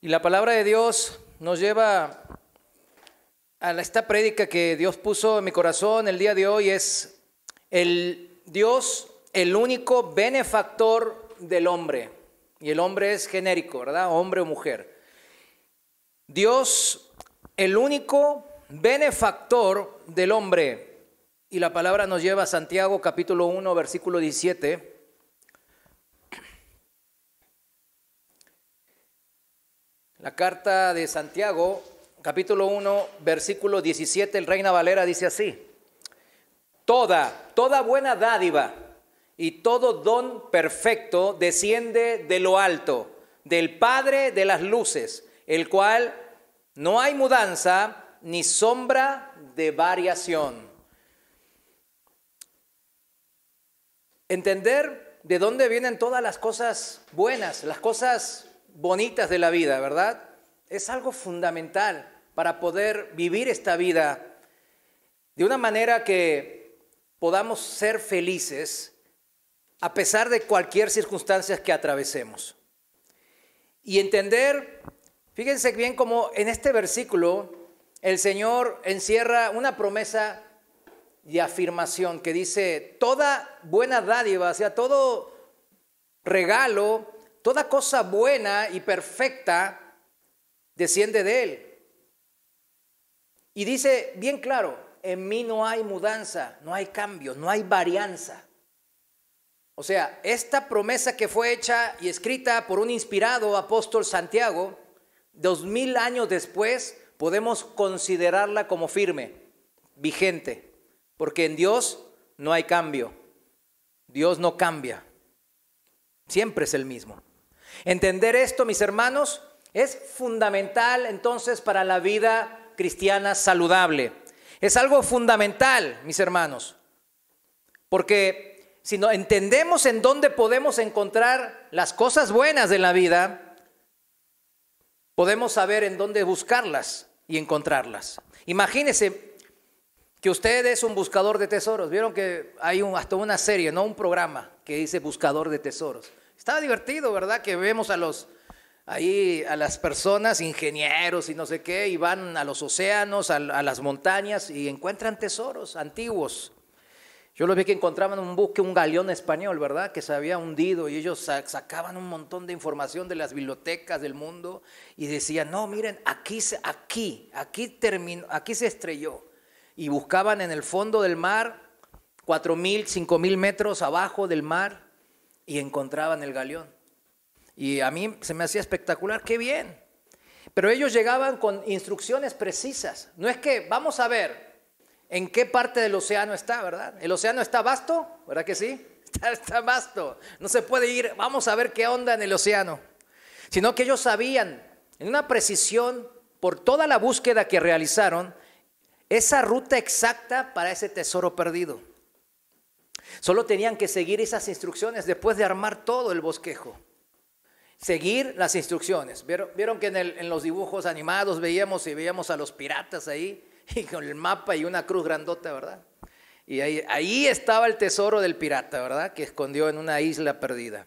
Y la palabra de Dios nos lleva a esta prédica que Dios puso en mi corazón el día de hoy. Es el Dios, el único benefactor del hombre. Y el hombre es genérico, ¿verdad? Hombre o mujer. Dios, el único benefactor del hombre. Y la palabra nos lleva a Santiago capítulo 1, versículo 17. La carta de Santiago, capítulo 1, versículo 17, el Reina Valera dice así: Toda buena dádiva y todo don perfecto desciende de lo alto, del Padre de las luces, el cual no hay mudanza ni sombra de variación. Entender de dónde vienen todas las cosas buenas, las cosas bonitas de la vida, ¿verdad? Es algo fundamental para poder vivir esta vida de una manera que podamos ser felices a pesar de cualquier circunstancia que atravesemos. Y entender, fíjense bien cómo en este versículo el Señor encierra una promesa de afirmación que dice: toda buena dádiva, o sea, todo regalo, toda cosa buena y perfecta desciende de Él. Y dice bien claro: en mí no hay mudanza, no hay cambio, no hay varianza. O sea, esta promesa que fue hecha y escrita por un inspirado apóstol Santiago, 2000 años después, podemos considerarla como firme, vigente, porque en Dios no hay cambio. Dios no cambia, siempre es el mismo. Entender esto, mis hermanos, es fundamental entonces para la vida cristiana saludable. Es algo fundamental, mis hermanos, porque si no entendemos en dónde podemos encontrar las cosas buenas de la vida, podemos saber en dónde buscarlas y encontrarlas. Imagínense que usted es un buscador de tesoros. Vieron que hay hasta una serie, ¿no? Un programa que dice Buscador de Tesoros. Está divertido, ¿verdad? Que vemos a las personas, ingenieros y no sé qué, y van a los océanos, a las montañas y encuentran tesoros antiguos. Yo los vi que encontraban un buque, un galeón español, ¿verdad? Que se había hundido y ellos sacaban un montón de información de las bibliotecas del mundo y decían: no, miren, aquí se estrelló. Y buscaban en el fondo del mar, 4,000, 5,000 metros abajo del mar, y encontraban el galeón. Y a mí se me hacía espectacular, qué bien. Pero ellos llegaban con instrucciones precisas. No es que vamos a ver en qué parte del océano está, ¿verdad? El océano está vasto, ¿verdad que sí? Está vasto. No se puede ir, vamos a ver qué onda en el océano. Sino que ellos sabían, en una precisión, por toda la búsqueda que realizaron, esa ruta exacta para ese tesoro perdido. Solo tenían que seguir esas instrucciones después de armar todo el bosquejo. Seguir las instrucciones. Vieron que en los dibujos animados veíamos a los piratas ahí, y con el mapa y una cruz grandota, ¿verdad? Y ahí estaba el tesoro del pirata, ¿verdad? Que escondió en una isla perdida.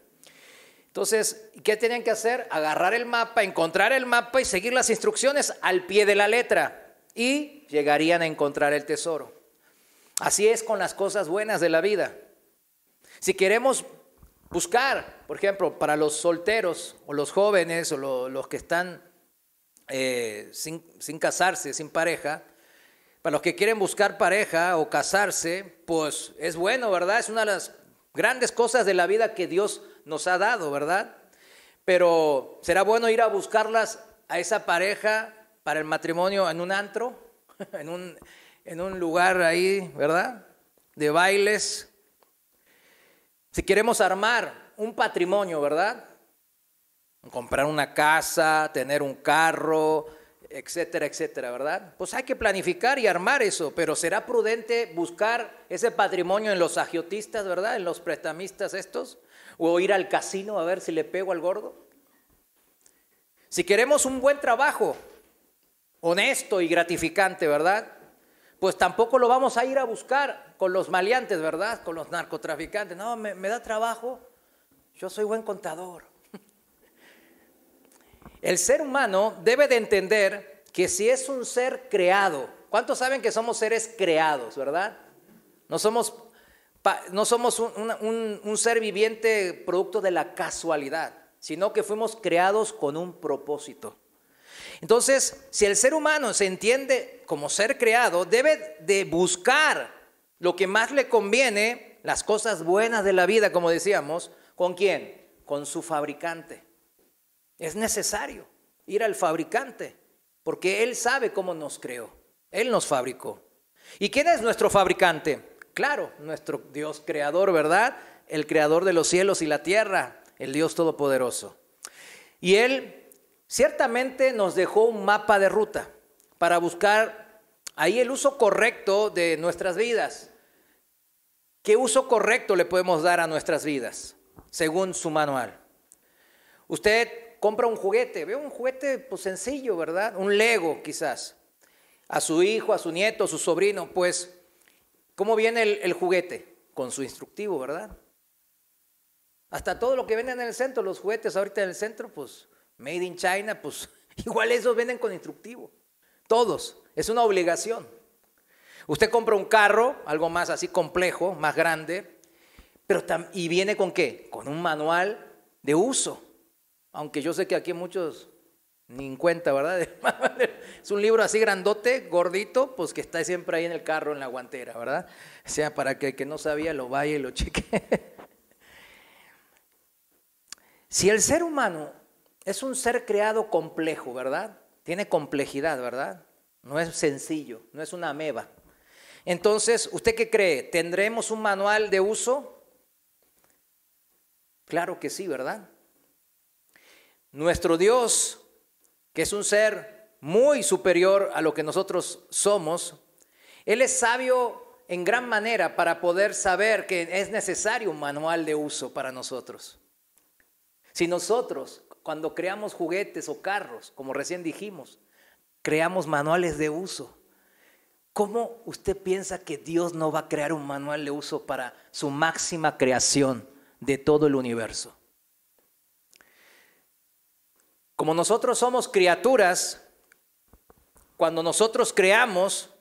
Entonces, ¿qué tenían que hacer? Agarrar el mapa, encontrar el mapa y seguir las instrucciones al pie de la letra. Y llegarían a encontrar el tesoro. Así es con las cosas buenas de la vida. Si queremos buscar, por ejemplo, para los solteros o los jóvenes o los que están sin casarse, sin pareja, para los que quieren buscar pareja o casarse, pues es bueno, ¿verdad? Es una de las grandes cosas de la vida que Dios nos ha dado, ¿verdad? Pero ¿será bueno ir a buscarlas a esa pareja para el matrimonio en un antro, en un lugar ahí, ¿verdad? De bailes. Si queremos armar un patrimonio, ¿verdad? Comprar una casa, tener un carro, etcétera, etcétera, ¿verdad? Pues hay que planificar y armar eso, pero ¿será prudente buscar ese patrimonio en los agiotistas, ¿verdad? En los prestamistas estos, o ir al casino a ver si le pego al gordo. Si queremos un buen trabajo, honesto y gratificante, ¿verdad? Pues tampoco lo vamos a ir a buscar con los maleantes, ¿verdad? Con los narcotraficantes. No, me da trabajo, yo soy buen contador. El ser humano debe de entender que si es un ser creado, ¿cuántos saben que somos seres creados, verdad? No somos un ser viviente producto de la casualidad, sino que fuimos creados con un propósito. Entonces, si el ser humano se entiende como ser creado, debe de buscar lo que más le conviene, las cosas buenas de la vida, como decíamos. ¿Con quién? Con su fabricante. Es necesario ir al fabricante, porque Él sabe cómo nos creó. Él nos fabricó. ¿Y quién es nuestro fabricante? Claro, nuestro Dios creador, ¿verdad? El creador de los cielos y la tierra, el Dios todopoderoso. Y Él ciertamente nos dejó un mapa de ruta para buscar ahí el uso correcto de nuestras vidas. ¿Qué uso correcto le podemos dar a nuestras vidas según su manual? Usted compra un juguete, ve un juguete pues sencillo, ¿verdad? Un Lego quizás. A su hijo, a su nieto, a su sobrino, pues, ¿cómo viene el juguete? Con su instructivo, ¿verdad? Hasta todo lo que venden en el centro, los juguetes ahorita en el centro, pues, made in China, pues, igual esos venden con instructivo. Todos, es una obligación. Usted compra un carro, algo más así complejo, más grande, y viene ¿con qué? Con un manual de uso. Aunque yo sé que aquí muchos ni en cuenta, ¿verdad? Es un libro así grandote, gordito, pues que está siempre ahí en el carro, en la guantera, ¿verdad? O sea, para que el que no sabía lo vaya y lo cheque. Si el ser humano es un ser creado complejo, ¿verdad? Tiene complejidad, ¿verdad? No es sencillo, no es una ameba. Entonces, ¿usted qué cree? ¿Tendremos un manual de uso? Claro que sí, ¿verdad? Nuestro Dios, que es un ser muy superior a lo que nosotros somos, Él es sabio en gran manera para poder saber que es necesario un manual de uso para nosotros. Si nosotros, cuando creamos juguetes o carros, como recién dijimos, creamos manuales de uso, ¿cómo usted piensa que Dios no va a crear un manual de uso para su máxima creación de todo el universo? Como nosotros somos criaturas, cuando nosotros creamos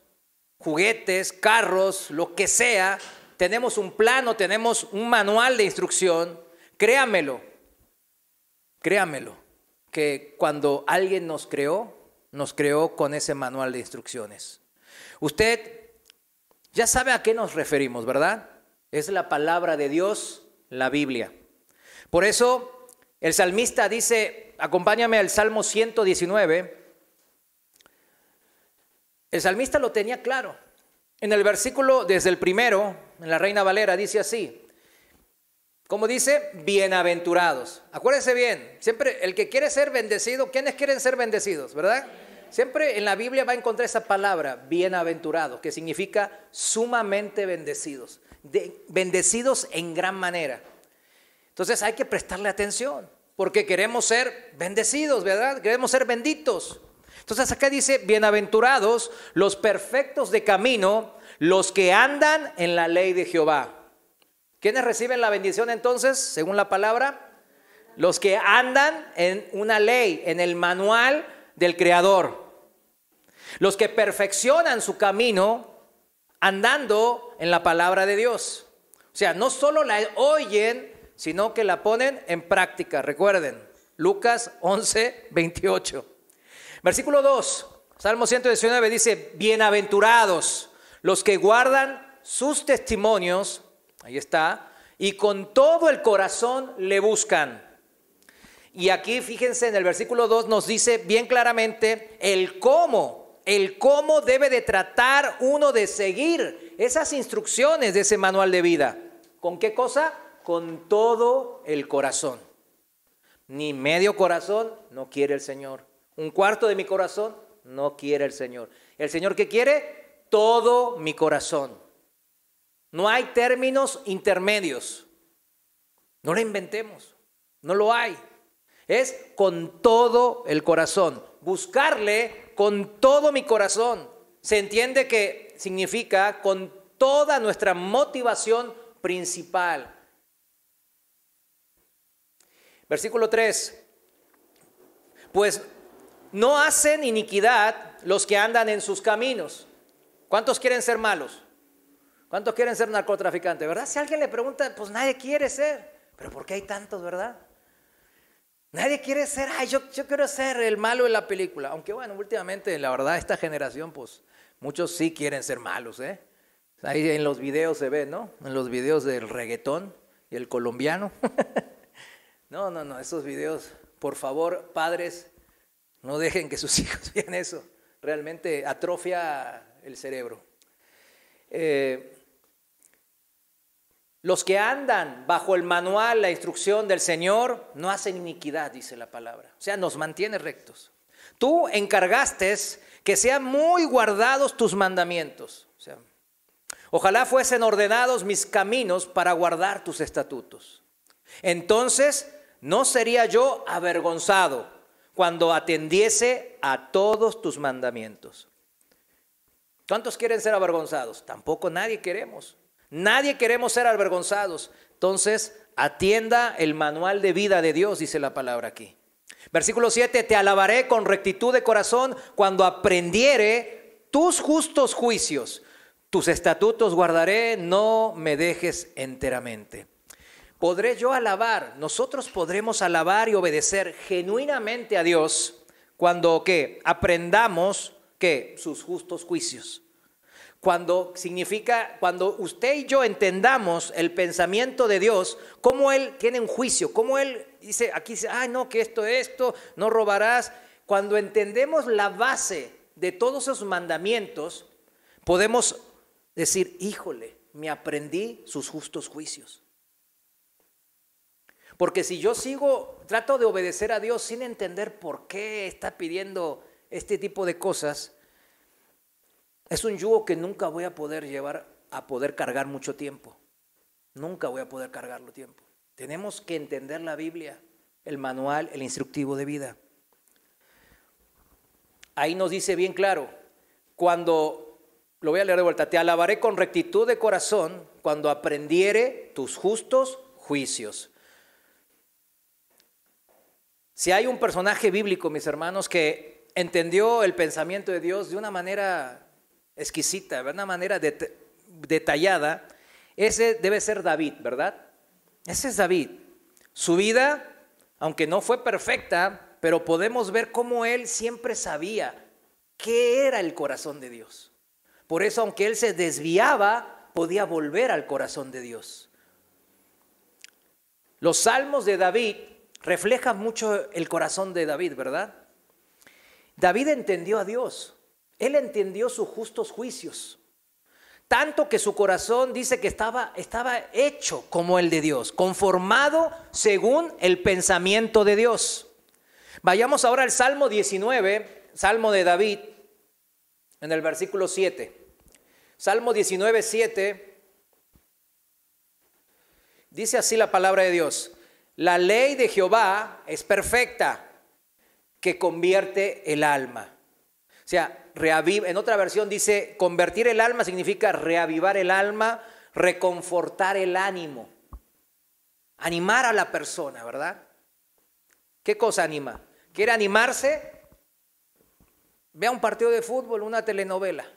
juguetes, carros, lo que sea, tenemos un plano, tenemos un manual de instrucción. Créamelo, que cuando alguien nos creó con ese manual de instrucciones. Usted ya sabe a qué nos referimos, ¿verdad? Es la palabra de Dios, la Biblia. Por eso el salmista dice, acompáñame al Salmo 119. El salmista lo tenía claro. En el versículo, desde el primero, en la Reina Valera, dice así. Como dice, bienaventurados. Acuérdense bien, siempre el que quiere ser bendecido, ¿quiénes quieren ser bendecidos, verdad? Siempre en la Biblia va a encontrar esa palabra, bienaventurados, que significa sumamente bendecidos. Bendecidos en gran manera. Entonces hay que prestarle atención, porque queremos ser bendecidos, ¿verdad? Queremos ser benditos. Entonces acá dice, bienaventurados los perfectos de camino, los que andan en la ley de Jehová. ¿Quiénes reciben la bendición entonces, según la palabra? Los que andan en una ley, en el manual del Creador. Los que perfeccionan su camino andando en la palabra de Dios. O sea, no solo la oyen, sino que la ponen en práctica. Recuerden, Lucas 11:28. Versículo 2, Salmo 119 dice, bienaventurados los que guardan sus testimonios, ahí está, y con todo el corazón le buscan. Y aquí fíjense en el versículo 2 nos dice bien claramente el cómo debe de tratar uno de seguir esas instrucciones de ese manual de vida. ¿Con qué cosa? Con todo el corazón. Ni medio corazón no quiere el Señor. Un cuarto de mi corazón no quiere el Señor. ¿El Señor qué quiere? Todo mi corazón. No hay términos intermedios. No lo inventemos. No lo hay. Es con todo el corazón. Buscarle con todo mi corazón. Se entiende que significa con toda nuestra motivación principal. Versículo 3. Pues no hacen iniquidad los que andan en sus caminos. ¿Cuántos quieren ser malos? ¿Cuántos quieren ser narcotraficantes? ¿Verdad? Si alguien le pregunta, pues nadie quiere ser. Pero ¿por qué hay tantos, verdad? Nadie quiere ser, yo quiero ser el malo de la película. Aunque bueno, últimamente, la verdad, esta generación, pues muchos sí quieren ser malos, ¿eh? Ahí en los videos se ve, ¿no? En los videos del reggaetón y el colombiano. No, esos videos, por favor, padres, no dejen que sus hijos vean eso. Realmente atrofia el cerebro. Los que andan bajo el manual, la instrucción del Señor, no hacen iniquidad, dice la palabra. O sea, nos mantiene rectos. Tú encargaste que sean muy guardados tus mandamientos. O sea, ojalá fuesen ordenados mis caminos para guardar tus estatutos. Entonces no sería yo avergonzado cuando atendiese a todos tus mandamientos. ¿Cuántos quieren ser avergonzados? Tampoco nadie queremos. Nadie queremos ser avergonzados. Entonces, atienda el manual de vida de Dios, dice la palabra aquí. Versículo 7, te alabaré con rectitud de corazón cuando aprendiere tus justos juicios. Tus estatutos guardaré, no me dejes enteramente. ¿Podré yo alabar? Nosotros podremos alabar y obedecer genuinamente a Dios cuando ¿qué? Aprendamos ¿qué? Sus justos juicios. Cuando usted y yo entendamos el pensamiento de Dios, cómo Él tiene un juicio, cómo Él dice, aquí dice, no, que esto, no robarás. Cuando entendemos la base de todos esos mandamientos, podemos decir, híjole, me aprendí sus justos juicios. Porque si yo trato de obedecer a Dios sin entender por qué está pidiendo este tipo de cosas, es un yugo que nunca voy a poder cargar mucho tiempo. Nunca voy a poder cargarlo tiempo. Tenemos que entender la Biblia, el manual, el instructivo de vida. Ahí nos dice bien claro, lo voy a leer de vuelta, te alabaré con rectitud de corazón cuando aprendiere tus justos juicios. Si hay un personaje bíblico, mis hermanos, que entendió el pensamiento de Dios de una manera exquisita, de una manera detallada, ese debe ser David, ¿verdad? Ese es David. Su vida, aunque no fue perfecta, pero podemos ver cómo él siempre sabía qué era el corazón de Dios. Por eso, aunque él se desviaba, podía volver al corazón de Dios. Los salmos de David reflejan mucho el corazón de David, ¿verdad? David entendió a Dios. Él entendió sus justos juicios, tanto que su corazón dice que estaba hecho como el de Dios, conformado según el pensamiento de Dios. Vayamos ahora al Salmo 19, Salmo de David, en el versículo 7. Salmo 19, 7, dice así la palabra de Dios: la ley de Jehová es perfecta, que convierte el alma. O sea, en otra versión dice, convertir el alma significa reavivar el alma, reconfortar el ánimo, animar a la persona, ¿verdad? ¿Qué cosa anima? ¿Quiere animarse? Vea un partido de fútbol, una telenovela,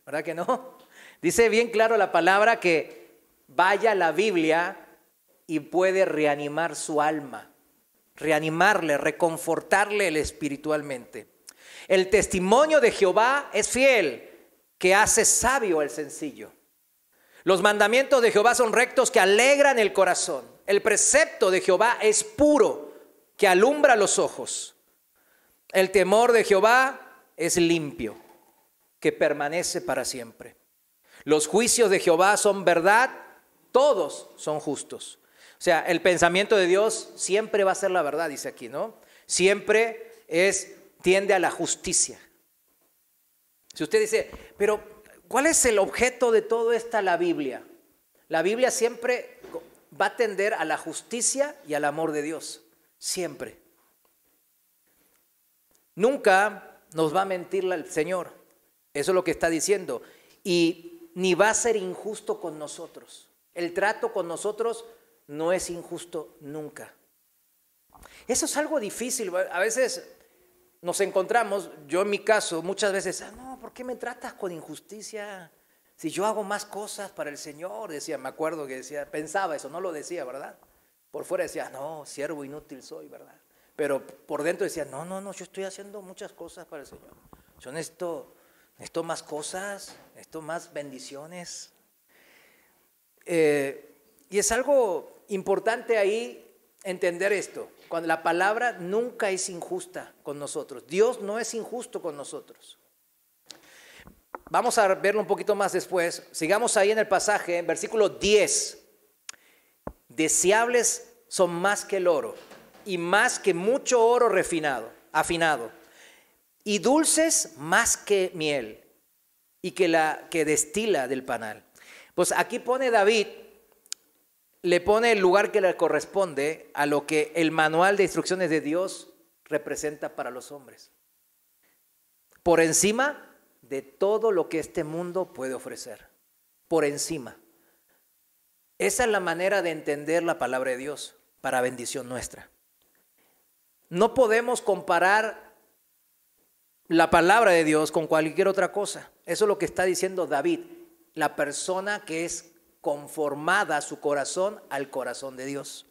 ¿verdad que no? Dice bien claro la palabra que vaya a la Biblia y puede reanimar su alma, reanimarle, reconfortarle espiritualmente. El testimonio de Jehová es fiel, que hace sabio al sencillo. Los mandamientos de Jehová son rectos, que alegran el corazón. El precepto de Jehová es puro, que alumbra los ojos. El temor de Jehová es limpio, que permanece para siempre. Los juicios de Jehová son verdad, todos son justos. O sea, el pensamiento de Dios siempre va a ser la verdad, dice aquí, ¿no? Siempre tiende a la justicia. Si usted dice, pero ¿cuál es el objeto de todo esto, la Biblia? La Biblia siempre va a tender a la justicia y al amor de Dios. Siempre. Nunca nos va a mentir el Señor. Eso es lo que está diciendo. Y ni va a ser injusto con nosotros. El trato con nosotros no es injusto nunca. Eso es algo difícil. A veces nos encontramos, yo en mi caso, muchas veces, no, ¿por qué me tratas con injusticia? Si yo hago más cosas para el Señor, decía, me acuerdo que decía, pensaba eso, no lo decía, ¿verdad? Por fuera decía, no, siervo inútil soy, ¿verdad? Pero por dentro decía, no, yo estoy haciendo muchas cosas para el Señor. Yo necesito más cosas, necesito más bendiciones. Y es algo importante ahí entender esto. Cuando la palabra nunca es injusta con nosotros. Dios no es injusto con nosotros. Vamos a verlo un poquito más después. Sigamos ahí en el pasaje, en versículo 10. Deseables son más que el oro y más que mucho oro afinado. Y dulces más que miel y que la que destila del panal. Pues aquí pone David, le pone el lugar que le corresponde a lo que el manual de instrucciones de Dios representa para los hombres. Por encima de todo lo que este mundo puede ofrecer. Por encima. Esa es la manera de entender la palabra de Dios para bendición nuestra. No podemos comparar la palabra de Dios con cualquier otra cosa. Eso es lo que está diciendo David, la persona que es conformada su corazón al corazón de Dios.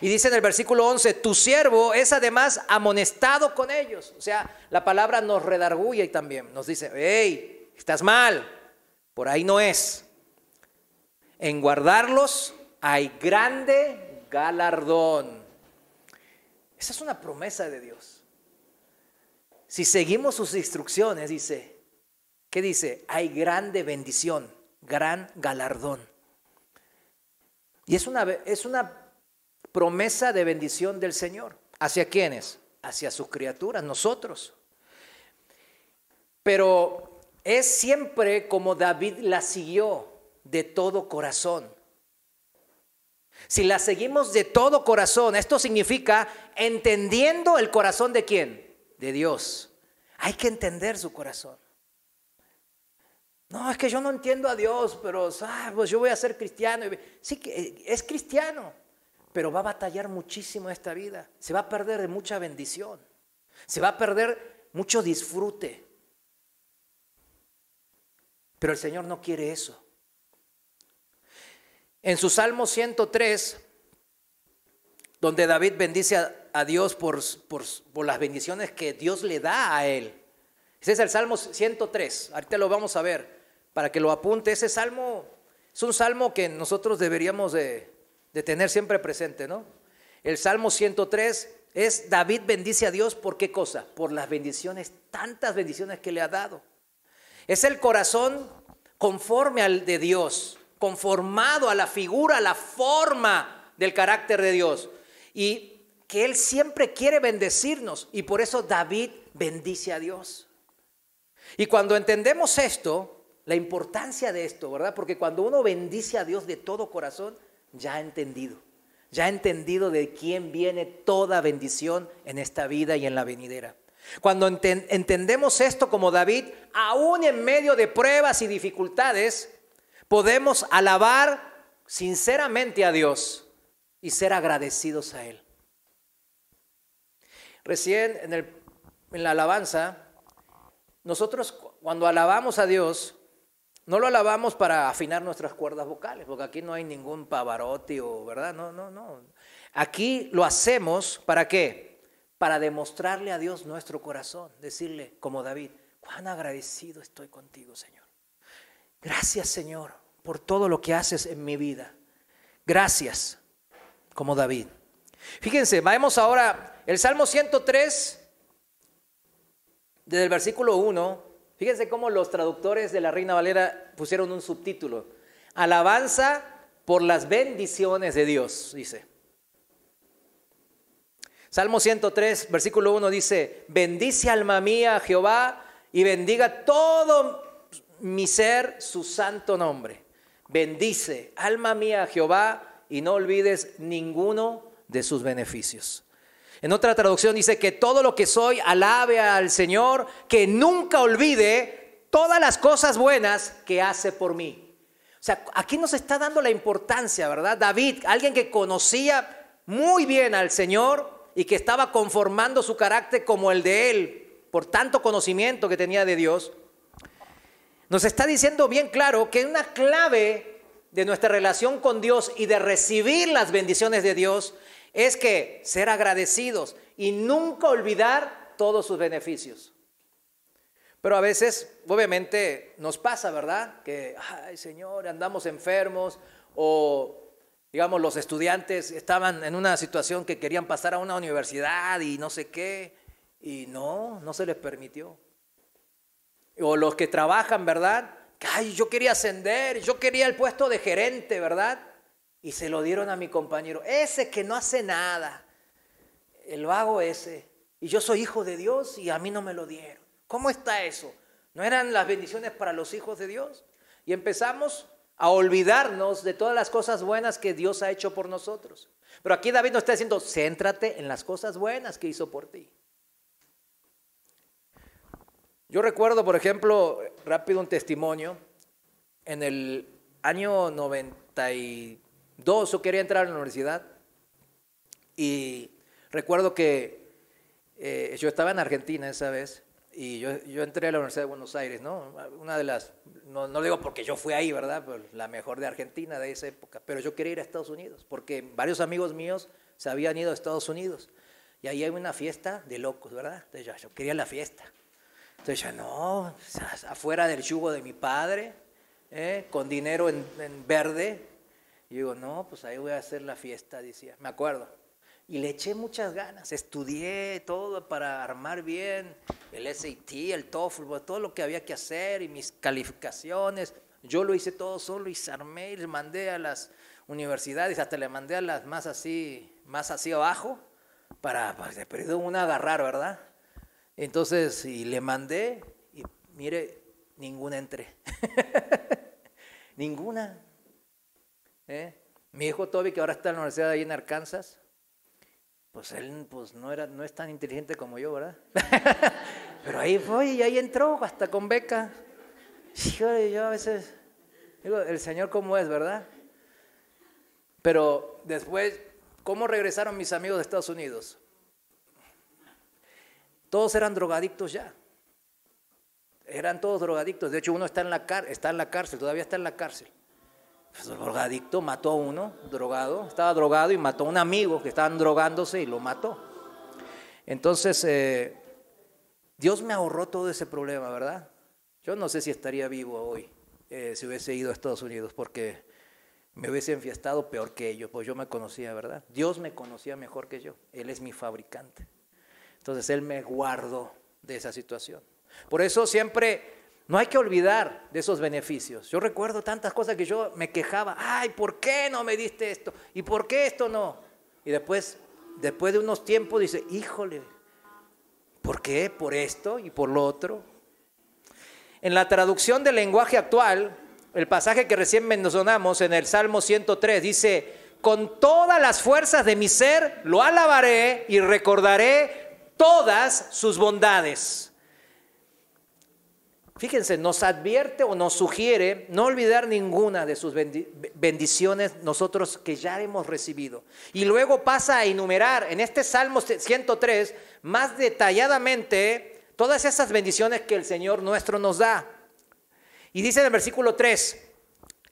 Y dice en el versículo 11, tu siervo es además amonestado con ellos. O sea, la palabra nos redarguye también. Nos dice, hey, estás mal, por ahí no es. En guardarlos hay grande galardón. Esa es una promesa de Dios. Si seguimos sus instrucciones, dice, ¿qué dice? Hay grande bendición, gran galardón. Y es una promesa de bendición del Señor. ¿Hacia quiénes? Hacia sus criaturas, nosotros. Pero es siempre como David la siguió, de todo corazón. Si la seguimos de todo corazón, esto significa entendiendo el corazón de ¿quién? De Dios. Hay que entender su corazón. No, es que yo no entiendo a Dios, pero pues yo voy a ser cristiano. Sí, que es cristiano, pero va a batallar muchísimo esta vida. Se va a perder de mucha bendición. Se va a perder mucho disfrute. Pero el Señor no quiere eso. En su Salmo 103, donde David bendice a Dios por las bendiciones que Dios le da a él. Ese es el Salmo 103, ahorita lo vamos a ver, para que lo apunte. Ese salmo es un salmo que nosotros deberíamos de tener siempre presente, ¿no? El Salmo 103 es David bendice a Dios ¿por qué cosa? Por las bendiciones, tantas bendiciones que le ha dado. Es el corazón conforme al de Dios, conformado a la figura, a la forma del carácter de Dios. Y que Él siempre quiere bendecirnos. Y por eso David bendice a Dios. Y cuando entendemos esto, la importancia de esto, ¿verdad? Porque cuando uno bendice a Dios de todo corazón, ya ha entendido. Ya ha entendido de quién viene toda bendición en esta vida y en la venidera. Cuando entendemos esto como David, aún en medio de pruebas y dificultades, podemos alabar sinceramente a Dios y ser agradecidos a Él. Recién en la alabanza, nosotros cuando alabamos a Dios, no lo alabamos para afinar nuestras cuerdas vocales, porque aquí no hay ningún Pavarotti, ¿verdad? No. Aquí lo hacemos, ¿para qué? Para demostrarle a Dios nuestro corazón, decirle como David, cuán agradecido estoy contigo, Señor. Gracias, Señor, por todo lo que haces en mi vida. Gracias, como David. Fíjense, vamos ahora, el Salmo 103, desde el versículo 1, fíjense cómo los traductores de la Reina Valera pusieron un subtítulo. Alabanza por las bendiciones de Dios, dice. Salmo 103, versículo 1 dice, bendice alma mía a Jehová y bendiga todo mi ser su santo nombre. Bendice alma mía a Jehová y no olvides ninguno de sus beneficios. En otra traducción dice que todo lo que soy alabe al Señor, que nunca olvide todas las cosas buenas que hace por mí. O sea, aquí nos está dando la importancia, ¿verdad? David, alguien que conocía muy bien al Señor y que estaba conformando su carácter como el de él por tanto conocimiento que tenía de Dios, nos está diciendo bien claro que una clave de nuestra relación con Dios y de recibir las bendiciones de Dios es que ser agradecidos y nunca olvidar todos sus beneficios. Pero a veces, obviamente, nos pasa, ¿verdad? Que, ay, Señor, andamos enfermos o, digamos, los estudiantes estaban en una situación que querían pasar a una universidad y no sé qué, y no se les permitió. O los que trabajan, ¿verdad? Ay, yo quería ascender, yo quería el puesto de gerente, ¿verdad? Y se lo dieron a mi compañero, ese que no hace nada, el vago ese. Y yo soy hijo de Dios y a mí no me lo dieron. ¿Cómo está eso? ¿No eran las bendiciones para los hijos de Dios? Y empezamos a olvidarnos de todas las cosas buenas que Dios ha hecho por nosotros. Pero aquí David nos está diciendo, céntrate en las cosas buenas que hizo por ti. Yo recuerdo, por ejemplo, rápido un testimonio, en el año 92 yo quería entrar a la universidad y recuerdo que yo estaba en Argentina esa vez y yo entré a la Universidad de Buenos Aires, ¿no? Una de las, no lo digo porque yo fui ahí, ¿verdad? Pero la mejor de Argentina de esa época, pero yo quería ir a Estados Unidos porque varios amigos míos se habían ido a Estados Unidos y ahí hay una fiesta de locos, ¿verdad? Entonces yo quería la fiesta. Entonces yo, no, afuera del yugo de mi padre, con dinero en verde. Y digo, no, pues ahí voy a hacer la fiesta, decía, me acuerdo. Y le eché muchas ganas, estudié todo para armar bien el SAT, el TOEFL, todo lo que había que hacer y mis calificaciones. Yo lo hice todo solo y armé y le mandé a las universidades, hasta le mandé a las más así abajo, para de perdido una agarrar, ¿verdad? Entonces, y le mandé, y mire, ninguna entré. Ninguna. Mi hijo Toby, que ahora está en la universidad ahí en Arkansas, pues él no es tan inteligente como yo, ¿verdad? Pero ahí fue y ahí entró, hasta con beca. Yo a veces digo, el Señor cómo es, ¿verdad? Pero después, ¿cómo regresaron mis amigos de Estados Unidos? Todos eran drogadictos ya. Eran todos drogadictos. De hecho, uno está en la cárcel, todavía está en la cárcel. Pues el drogadicto mató a uno, drogado. Estaba drogado y mató a un amigo que estaban drogándose y lo mató. Entonces, Dios me ahorró todo ese problema, ¿verdad? Yo no sé si estaría vivo hoy si hubiese ido a Estados Unidos porque me hubiese enfiestado peor que ellos, pues yo me conocía, ¿verdad? Dios me conocía mejor que yo. Él es mi fabricante. Entonces Él me guardó de esa situación. Por eso siempre no hay que olvidar de esos beneficios. Yo recuerdo tantas cosas que yo me quejaba. Ay, ¿por qué no me diste esto? ¿Y por qué esto no? Y después de unos tiempos dice, híjole, ¿por qué? ¿Por esto y por lo otro? En la traducción del lenguaje actual, el pasaje que recién mencionamos en el Salmo 103 dice, con todas las fuerzas de mi ser lo alabaré y recordaré todas sus bondades. Fíjense, nos advierte o nos sugiere no olvidar ninguna de sus bendiciones nosotros que ya hemos recibido. Y luego pasa a enumerar en este Salmo 103 más detalladamente todas esas bendiciones que el Señor nuestro nos da. Y dice en el versículo 3,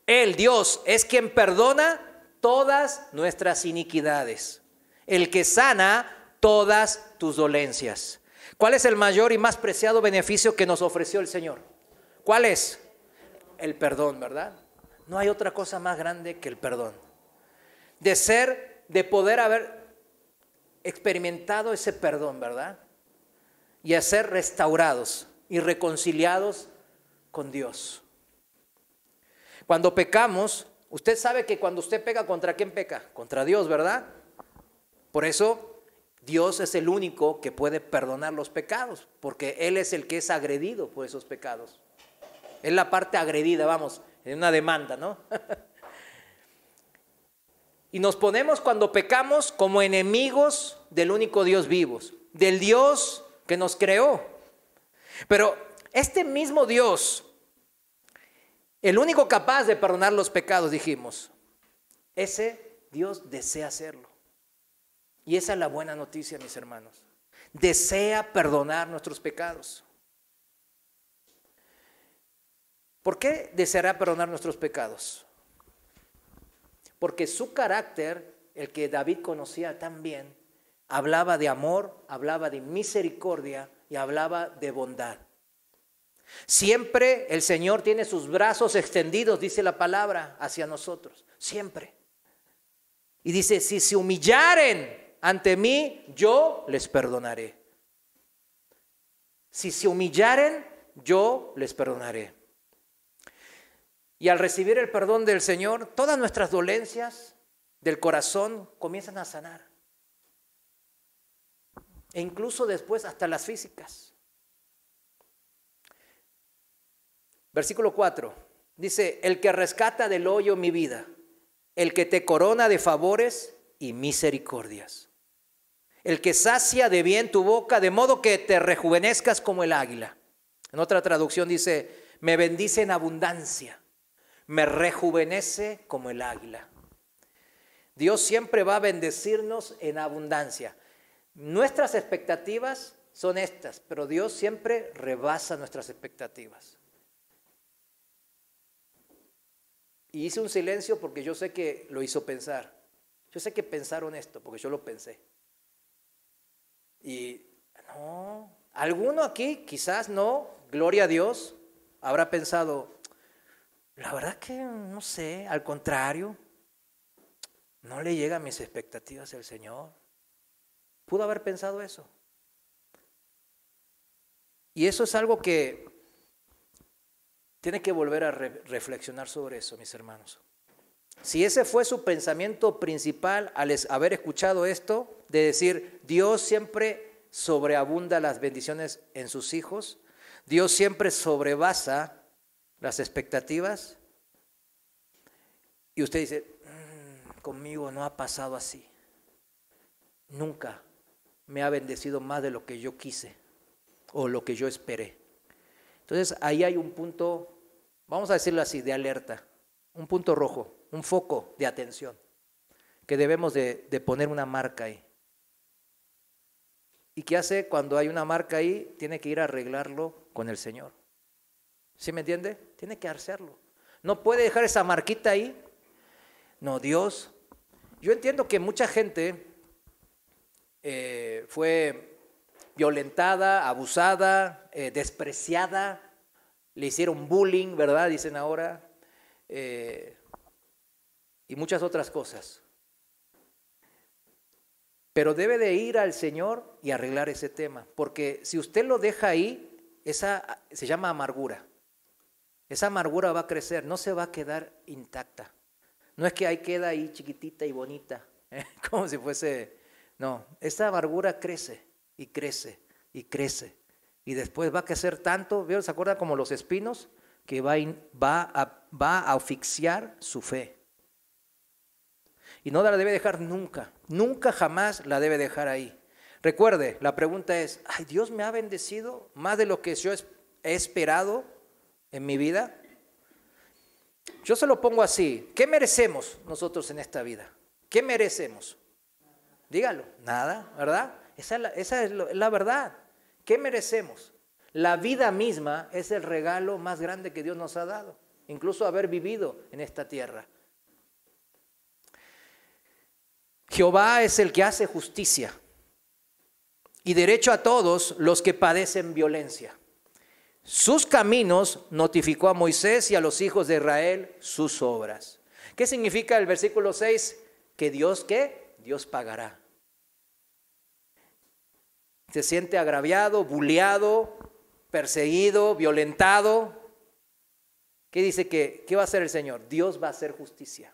Él, Dios, es quien perdona todas nuestras iniquidades, el que sana todas tus dolencias. ¿Cuál es el mayor y más preciado beneficio que nos ofreció el Señor? ¿Cuál es? El perdón, ¿verdad? No hay otra cosa más grande que el perdón. De poder haber experimentado ese perdón, ¿verdad? Y a ser restaurados y reconciliados con Dios. Cuando pecamos, usted sabe que cuando usted peca, ¿contra quién peca? Contra Dios, ¿verdad? Por eso Dios es el único que puede perdonar los pecados, porque Él es el que es agredido por esos pecados. Es la parte agredida, vamos, en una demanda, ¿no? Y nos ponemos cuando pecamos como enemigos del único Dios vivo, del Dios que nos creó. Pero este mismo Dios, el único capaz de perdonar los pecados, dijimos, ese Dios desea hacerlo. Y esa es la buena noticia, mis hermanos. desea perdonar nuestros pecados. ¿Por qué deseará perdonar nuestros pecados? Porque su carácter, el que David conocía tan bien, hablaba de amor, hablaba de misericordia y hablaba de bondad. Siempre el Señor tiene sus brazos extendidos, dice la palabra, hacia nosotros. Siempre. Y dice, si se humillaren ante mí, yo les perdonaré. Si se humillaren, yo les perdonaré. Y al recibir el perdón del Señor, todas nuestras dolencias del corazón comienzan a sanar. E incluso después hasta las físicas. Versículo 4. Dice, el que rescata del hoyo mi vida, el que te corona de favores y misericordias, el que sacia de bien tu boca, de modo que te rejuvenezcas como el águila. En otra traducción dice, me bendice en abundancia, me rejuvenece como el águila. Dios siempre va a bendecirnos en abundancia. Nuestras expectativas son estas, pero Dios siempre rebasa nuestras expectativas. Y hice un silencio porque yo sé que lo hizo pensar. Yo sé que pensaron esto porque yo lo pensé. Y no, alguno aquí quizás no, gloria a Dios, habrá pensado, la verdad que no sé, al contrario, no le llega a mis expectativas el Señor. Pudo haber pensado eso. Y eso es algo que tiene que volver a reflexionar sobre eso, mis hermanos. Si ese fue su pensamiento principal al haber escuchado esto, de decir, Dios siempre sobreabunda las bendiciones en sus hijos, Dios siempre sobrepasa las expectativas, y usted dice, conmigo no ha pasado así. Nunca me ha bendecido más de lo que yo quise o lo que yo esperé. Entonces ahí hay un punto, vamos a decirlo así, de alerta, un punto rojo, un foco de atención, que debemos de poner una marca ahí. ¿Y qué hace cuando hay una marca ahí? Tiene que ir a arreglarlo con el Señor. ¿Sí me entiende? Tiene que hacerlo. No puede dejar esa marquita ahí. No, Dios. Yo entiendo que mucha gente fue violentada, abusada, despreciada, le hicieron bullying, ¿verdad? Dicen ahora, y muchas otras cosas. Pero debe de ir al Señor y arreglar ese tema, porque si usted lo deja ahí, esa se llama amargura. Esa amargura va a crecer, no se va a quedar intacta. No es que ahí queda ahí chiquitita y bonita, como si fuese... No, esta amargura crece y crece y crece. Y después va a crecer tanto, ¿se acuerdan como los espinos? Que va a asfixiar su fe. Y no la debe dejar nunca, nunca jamás la debe dejar ahí. Recuerde, la pregunta es, ¿ay, Dios me ha bendecido más de lo que yo he esperado en mi vida? Yo se lo pongo así, ¿qué merecemos nosotros en esta vida? ¿Qué merecemos? Dígalo, nada, ¿verdad? Esa es la verdad. ¿Qué merecemos? La vida misma es el regalo más grande que Dios nos ha dado, incluso haber vivido en esta tierra. Jehová es el que hace justicia y derecho a todos los que padecen violencia. Sus caminos notificó a Moisés y a los hijos de Israel sus obras. ¿Qué significa el versículo 6? Que Dios, ¿qué? Dios pagará. Se siente agraviado, bulleado, perseguido, violentado. ¿Qué dice qué va a hacer el Señor? Dios va a hacer justicia.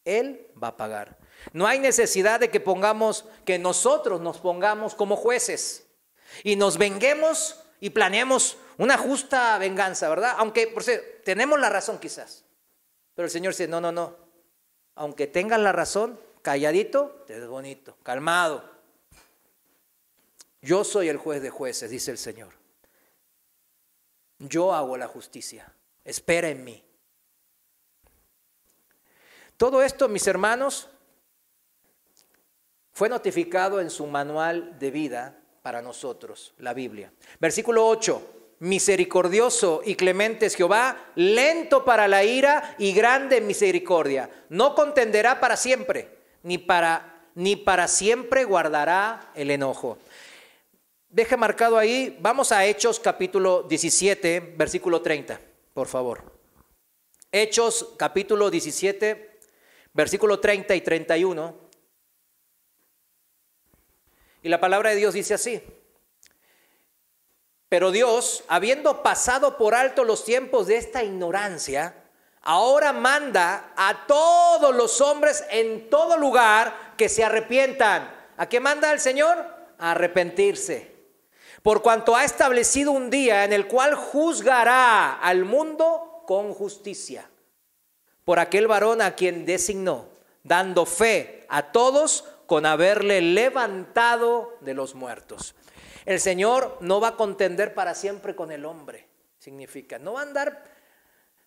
Él va a pagar. No hay necesidad de que nosotros nos pongamos como jueces y nos venguemos y planeemos una justa venganza, ¿verdad? Aunque por cierto, tenemos la razón quizás. Pero el Señor dice, no. Aunque tengas la razón, calladito, te ves bonito, calmado. Yo soy el juez de jueces, dice el Señor. Yo hago la justicia. Espera en mí. Todo esto, mis hermanos, fue notificado en su manual de vida para nosotros, la Biblia. Versículo 8, misericordioso y clemente es Jehová, lento para la ira y grande en misericordia. No contenderá para siempre, ni para siempre guardará el enojo. Deje marcado ahí, vamos a Hechos capítulo 17, versículo 30, por favor. Hechos capítulo 17, versículo 30 y 31. Y la palabra de Dios dice así: pero Dios, habiendo pasado por alto los tiempos de esta ignorancia, ahora manda a todos los hombres en todo lugar que se arrepientan. ¿A qué manda el Señor? A arrepentirse. Por cuanto ha establecido un día en el cual juzgará al mundo con justicia, por aquel varón a quien designó, dando fe a todos con haberle levantado de los muertos. El Señor no va a contender para siempre con el hombre. Significa, no va a andar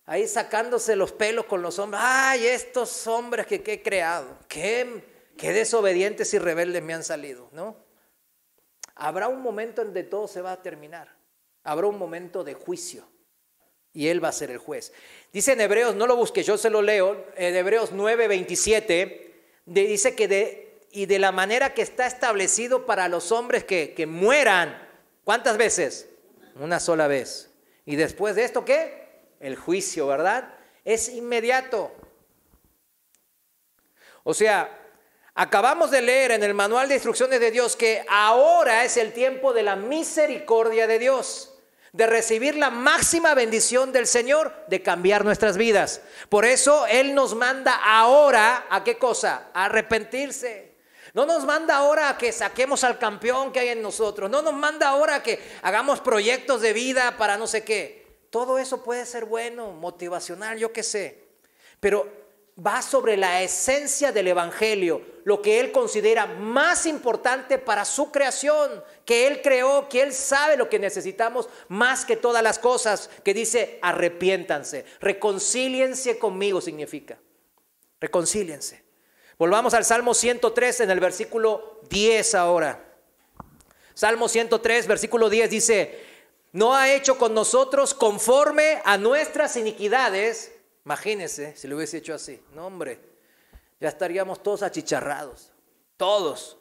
ahí sacándose los pelos con los hombres. Ay, estos hombres que he creado, qué desobedientes y rebeldes me han salido, ¿no? Habrá un momento en donde todo se va a terminar. Habrá un momento de juicio y Él va a ser el juez. Dice en Hebreos, no lo busque, yo se lo leo, en Hebreos 9:27, dice que de la manera que está establecido para los hombres que mueran, ¿cuántas veces? Una sola vez. Y después de esto, ¿qué? El juicio, ¿verdad? Es inmediato. O sea, acabamos de leer en el manual de instrucciones de Dios que ahora es el tiempo de la misericordia de Dios, de recibir la máxima bendición del Señor, de cambiar nuestras vidas. Por eso Él nos manda ahora, ¿a qué cosa? A arrepentirse. No nos manda ahora a que saquemos al campeón que hay en nosotros. No nos manda ahora a que hagamos proyectos de vida para no sé qué. Todo eso puede ser bueno, motivacional, yo qué sé. Pero va sobre la esencia del evangelio, lo que Él considera más importante para su creación, que Él creó, que Él sabe lo que necesitamos más que todas las cosas, que dice arrepiéntanse, reconcíliense conmigo significa, reconcíliense. Volvamos al Salmo 103 en el versículo 10 ahora. Salmo 103, versículo 10 dice: no ha hecho con nosotros conforme a nuestras iniquidades. Imagínense si lo hubiese hecho así. No, hombre, ya estaríamos todos achicharrados. Todos.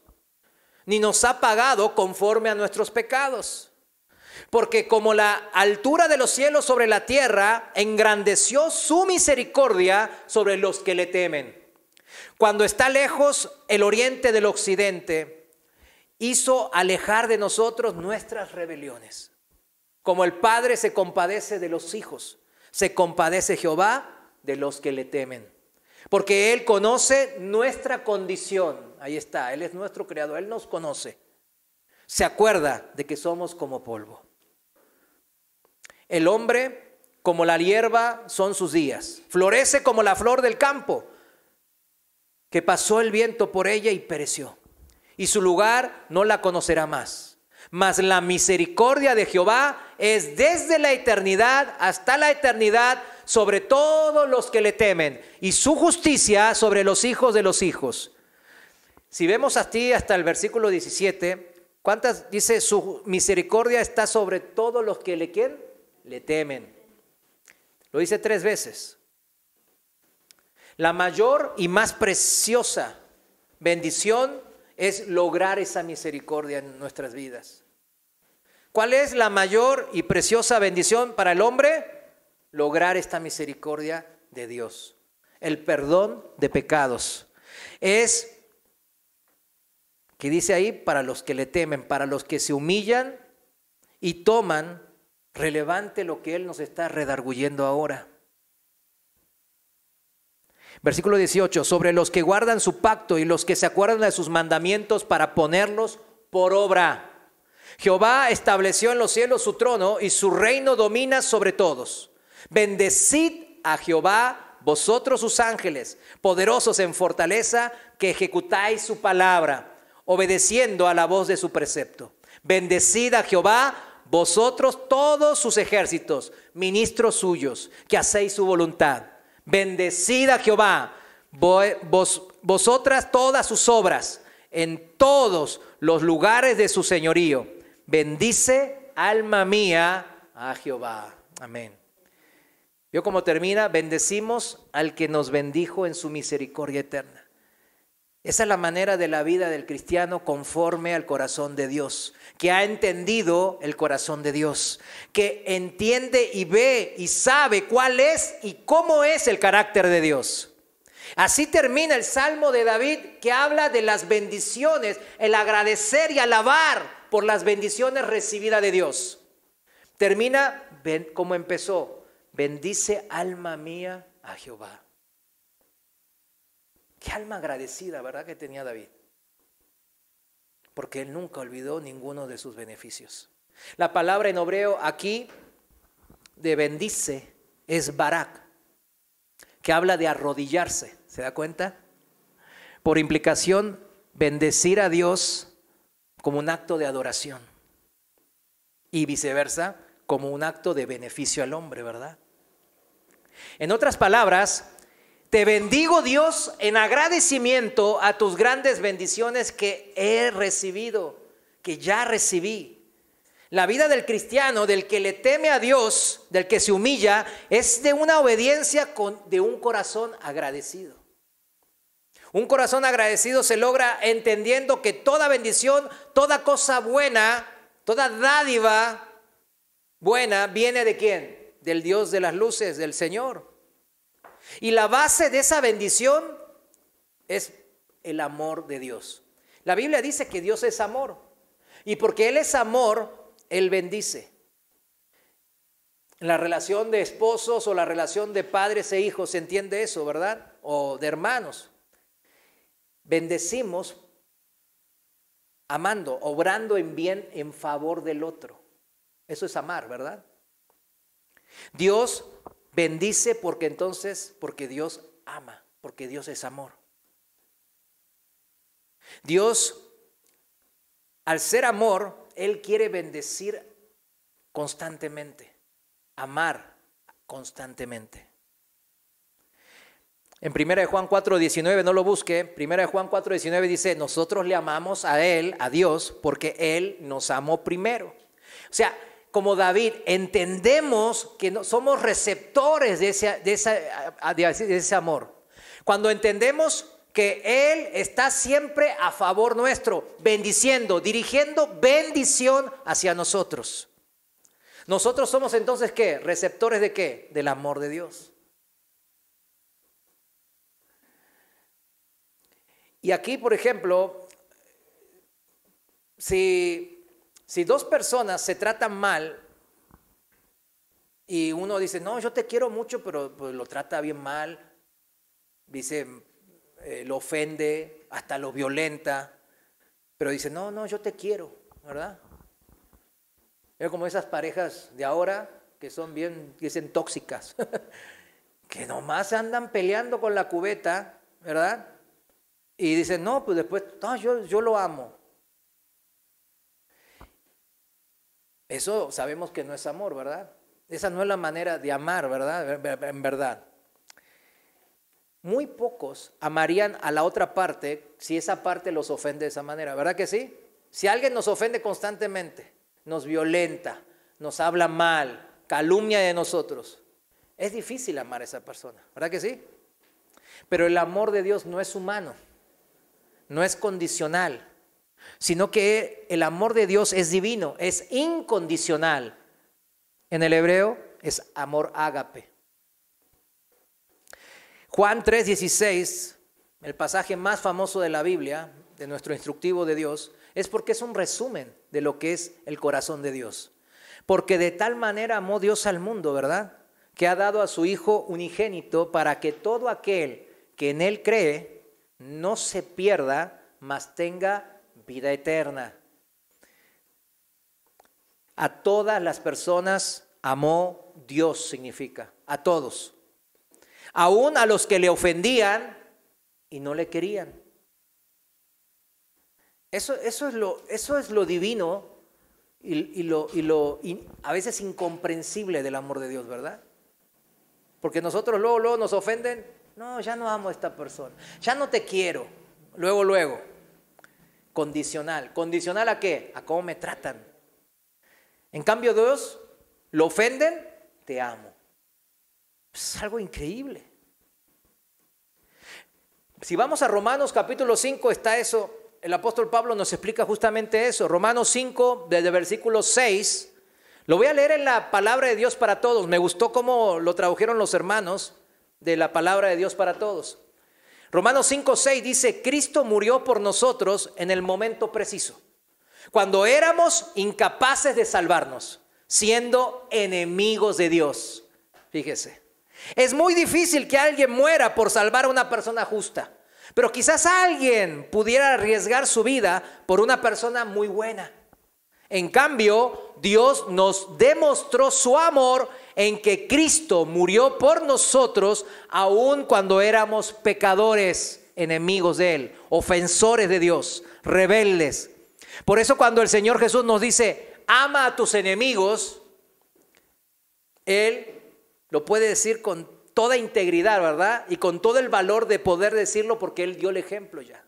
Ni nos ha pagado conforme a nuestros pecados. Porque como la altura de los cielos sobre la tierra, engrandeció su misericordia sobre los que le temen. Cuando está lejos el oriente del occidente, hizo alejar de nosotros nuestras rebeliones. Como el Padre se compadece de los hijos, se compadece Jehová de los que le temen. Porque Él conoce nuestra condición. Ahí está, Él es nuestro creador, Él nos conoce. Se acuerda de que somos como polvo. El hombre, como la hierba, son sus días. Florece como la flor del campo, que pasó el viento por ella y pereció. Y su lugar no la conocerá más. Mas la misericordia de Jehová es desde la eternidad hasta la eternidad sobre todos los que le temen, y su justicia sobre los hijos de los hijos. Si vemos así hasta el versículo 17, ¿cuántas dice su misericordia está sobre todos los que le quieren? Le temen. Lo dice 3 veces. La mayor y más preciosa bendición es lograr esa misericordia en nuestras vidas. ¿Cuál es la mayor y preciosa bendición para el hombre? Lograr esta misericordia de Dios. El perdón de pecados. Es, que dice ahí, para los que le temen, para los que se humillan y toman relevante lo que Él nos está redarguyendo ahora. Versículo 18, sobre los que guardan su pacto y los que se acuerdan de sus mandamientos para ponerlos por obra. Jehová estableció en los cielos su trono y su reino domina sobre todos. Bendecid a Jehová, vosotros sus ángeles, poderosos en fortaleza, que ejecutáis su palabra, obedeciendo a la voz de su precepto. Bendecid a Jehová, vosotros todos sus ejércitos, ministros suyos, que hacéis su voluntad. Bendecid a Jehová, vosotras todas sus obras, en todos los lugares de su señorío. bendice alma mía a Jehová. Amén. ¿Vio cómo termina? Bendecimos al que nos bendijo en su misericordia eterna. Esa es la manera de la vida del cristiano conforme al corazón de Dios, que ha entendido el corazón de Dios, que entiende y ve y sabe cuál es y cómo es el carácter de Dios. Así termina el Salmo de David, que habla de las bendiciones, el agradecer y alabar por las bendiciones recibidas de Dios. Termina como empezó: bendice alma mía a Jehová. Qué alma agradecida, ¿verdad?, que tenía David. Porque él nunca olvidó ninguno de sus beneficios. La palabra en hebreo aquí de bendice es barak, que habla de arrodillarse. ¿Se da cuenta? Por implicación, bendecir a Dios como un acto de adoración. Y viceversa, como un acto de beneficio al hombre, ¿verdad? En otras palabras, te bendigo, Dios, en agradecimiento a tus grandes bendiciones que he recibido, que ya recibí. La vida del cristiano, del que le teme a Dios, del que se humilla, es de una obediencia de un corazón agradecido. Un corazón agradecido se logra entendiendo que toda bendición, toda cosa buena, toda dádiva buena viene ¿de quién? Del Dios de las luces, del Señor. Y la base de esa bendición es el amor de Dios. La Biblia dice que Dios es amor. Y porque Él es amor, Él bendice. En la relación de esposos o la relación de padres e hijos se entiende eso, ¿verdad? O de hermanos. Bendecimos amando, obrando en bien en favor del otro. Eso es amar, ¿verdad? Dios bendice porque Dios ama, porque Dios es amor. Dios, al ser amor, Él quiere bendecir constantemente, amar constantemente. En 1 Juan 4:19, no lo busque, 1 Juan 4:19 dice: nosotros le amamos a Él, a Dios, porque Él nos amó primero. O sea, como David, entendemos que no, somos receptores de ese amor. Cuando entendemos que Él está siempre a favor nuestro, bendiciendo, dirigiendo bendición hacia nosotros. Nosotros somos entonces, ¿qué? ¿Receptores de qué? Del amor de Dios. Y aquí, por ejemplo, si dos personas se tratan mal y uno dice: no, yo te quiero mucho, pero pues lo trata bien mal, dice, lo ofende, hasta lo violenta, pero dice: no, yo te quiero, ¿verdad? Es como esas parejas de ahora que son bien, dicen, tóxicas, que nomás andan peleando con la cubeta, ¿verdad? Y dicen: no, pues después, no, yo lo amo. Eso sabemos que no es amor, ¿verdad? Esa no es la manera de amar, ¿verdad? En verdad. Muy pocos amarían a la otra parte si esa parte los ofende de esa manera, ¿verdad que sí? Si alguien nos ofende constantemente, nos violenta, nos habla mal, calumnia de nosotros, es difícil amar a esa persona, ¿verdad que sí? Pero el amor de Dios no es humano, no es condicional, sino que el amor de Dios es divino, es incondicional. En el hebreo es amor ágape. Juan 3:16, el pasaje más famoso de la Biblia, de nuestro instructivo de Dios, es porque es un resumen de lo que es el corazón de Dios. Porque de tal manera amó Dios al mundo, ¿verdad?, que ha dado a su Hijo unigénito para que todo aquel que en Él cree no se pierda, mas tenga vida eterna. A todas las personas amó Dios, significa, a todos. Aún a los que le ofendían y no le querían. Eso es lo divino y a veces incomprensible del amor de Dios, ¿verdad? Porque nosotros luego nos ofenden. No, ya no amo a esta persona, ya no te quiero. Luego. Condicional. ¿Condicional a qué? A cómo me tratan. En cambio, Dios lo ofenden, te amo. Es algo increíble. Si vamos a Romanos capítulo 5, está eso. El apóstol Pablo nos explica justamente eso. Romanos 5, desde versículo 6. Lo voy a leer en la palabra de Dios para todos. Me gustó cómo lo tradujeron los hermanos de la palabra de Dios para todos. Romanos 5, 6 dice: Cristo murió por nosotros en el momento preciso, cuando éramos incapaces de salvarnos, siendo enemigos de Dios. Fíjese, es muy difícil que alguien muera por salvar a una persona justa, pero quizás alguien pudiera arriesgar su vida por una persona muy buena. En cambio, Dios nos demostró su amor en que Cristo murió por nosotros aun cuando éramos pecadores, enemigos de Él, ofensores de Dios, rebeldes. Por eso cuando el Señor Jesús nos dice, ama a tus enemigos, Él lo puede decir con toda integridad, ¿verdad? Y con todo el valor de poder decirlo porque Él dio el ejemplo ya.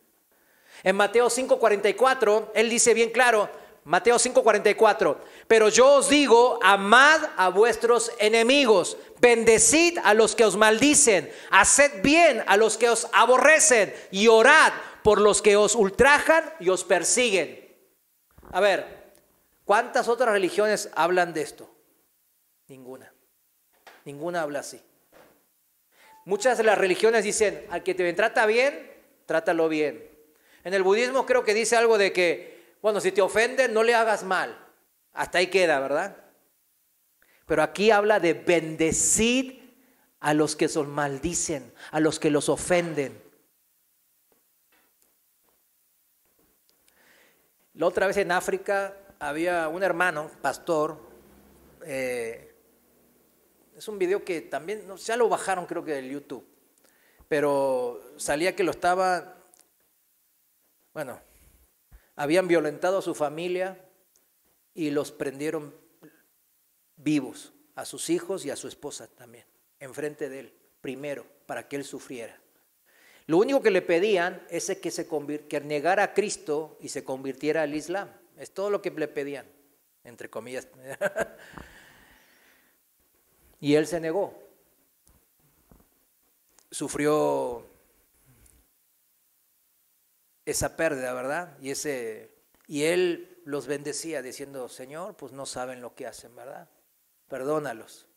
En Mateo 5:44, Él dice bien claro, Mateo 5:44, pero yo os digo, amad a vuestros enemigos, bendecid a los que os maldicen, haced bien a los que os aborrecen y orad por los que os ultrajan y os persiguen. A ver, ¿cuántas otras religiones hablan de esto? Ninguna. Ninguna habla así. Muchas de las religiones dicen, al que te trata bien, trátalo bien. En el budismo creo que dice algo de que, bueno, si te ofenden, no le hagas mal. Hasta ahí queda, ¿verdad? Pero aquí habla de bendecid a los que os maldicen, a los que los ofenden. La otra vez en África había un hermano, pastor, es un video que también, ya lo bajaron creo que del YouTube, pero salía que lo estaba, habían violentado a su familia y los prendieron vivos, a sus hijos y a su esposa también, enfrente de él, primero, para que él sufriera. Lo único que le pedían es que negara a Cristo y se convirtiera al Islam. Es todo lo que le pedían, entre comillas. Y él se negó. Sufrió esa pérdida, ¿verdad? Y él los bendecía diciendo, Señor, pues no saben lo que hacen, ¿verdad? Perdónalos.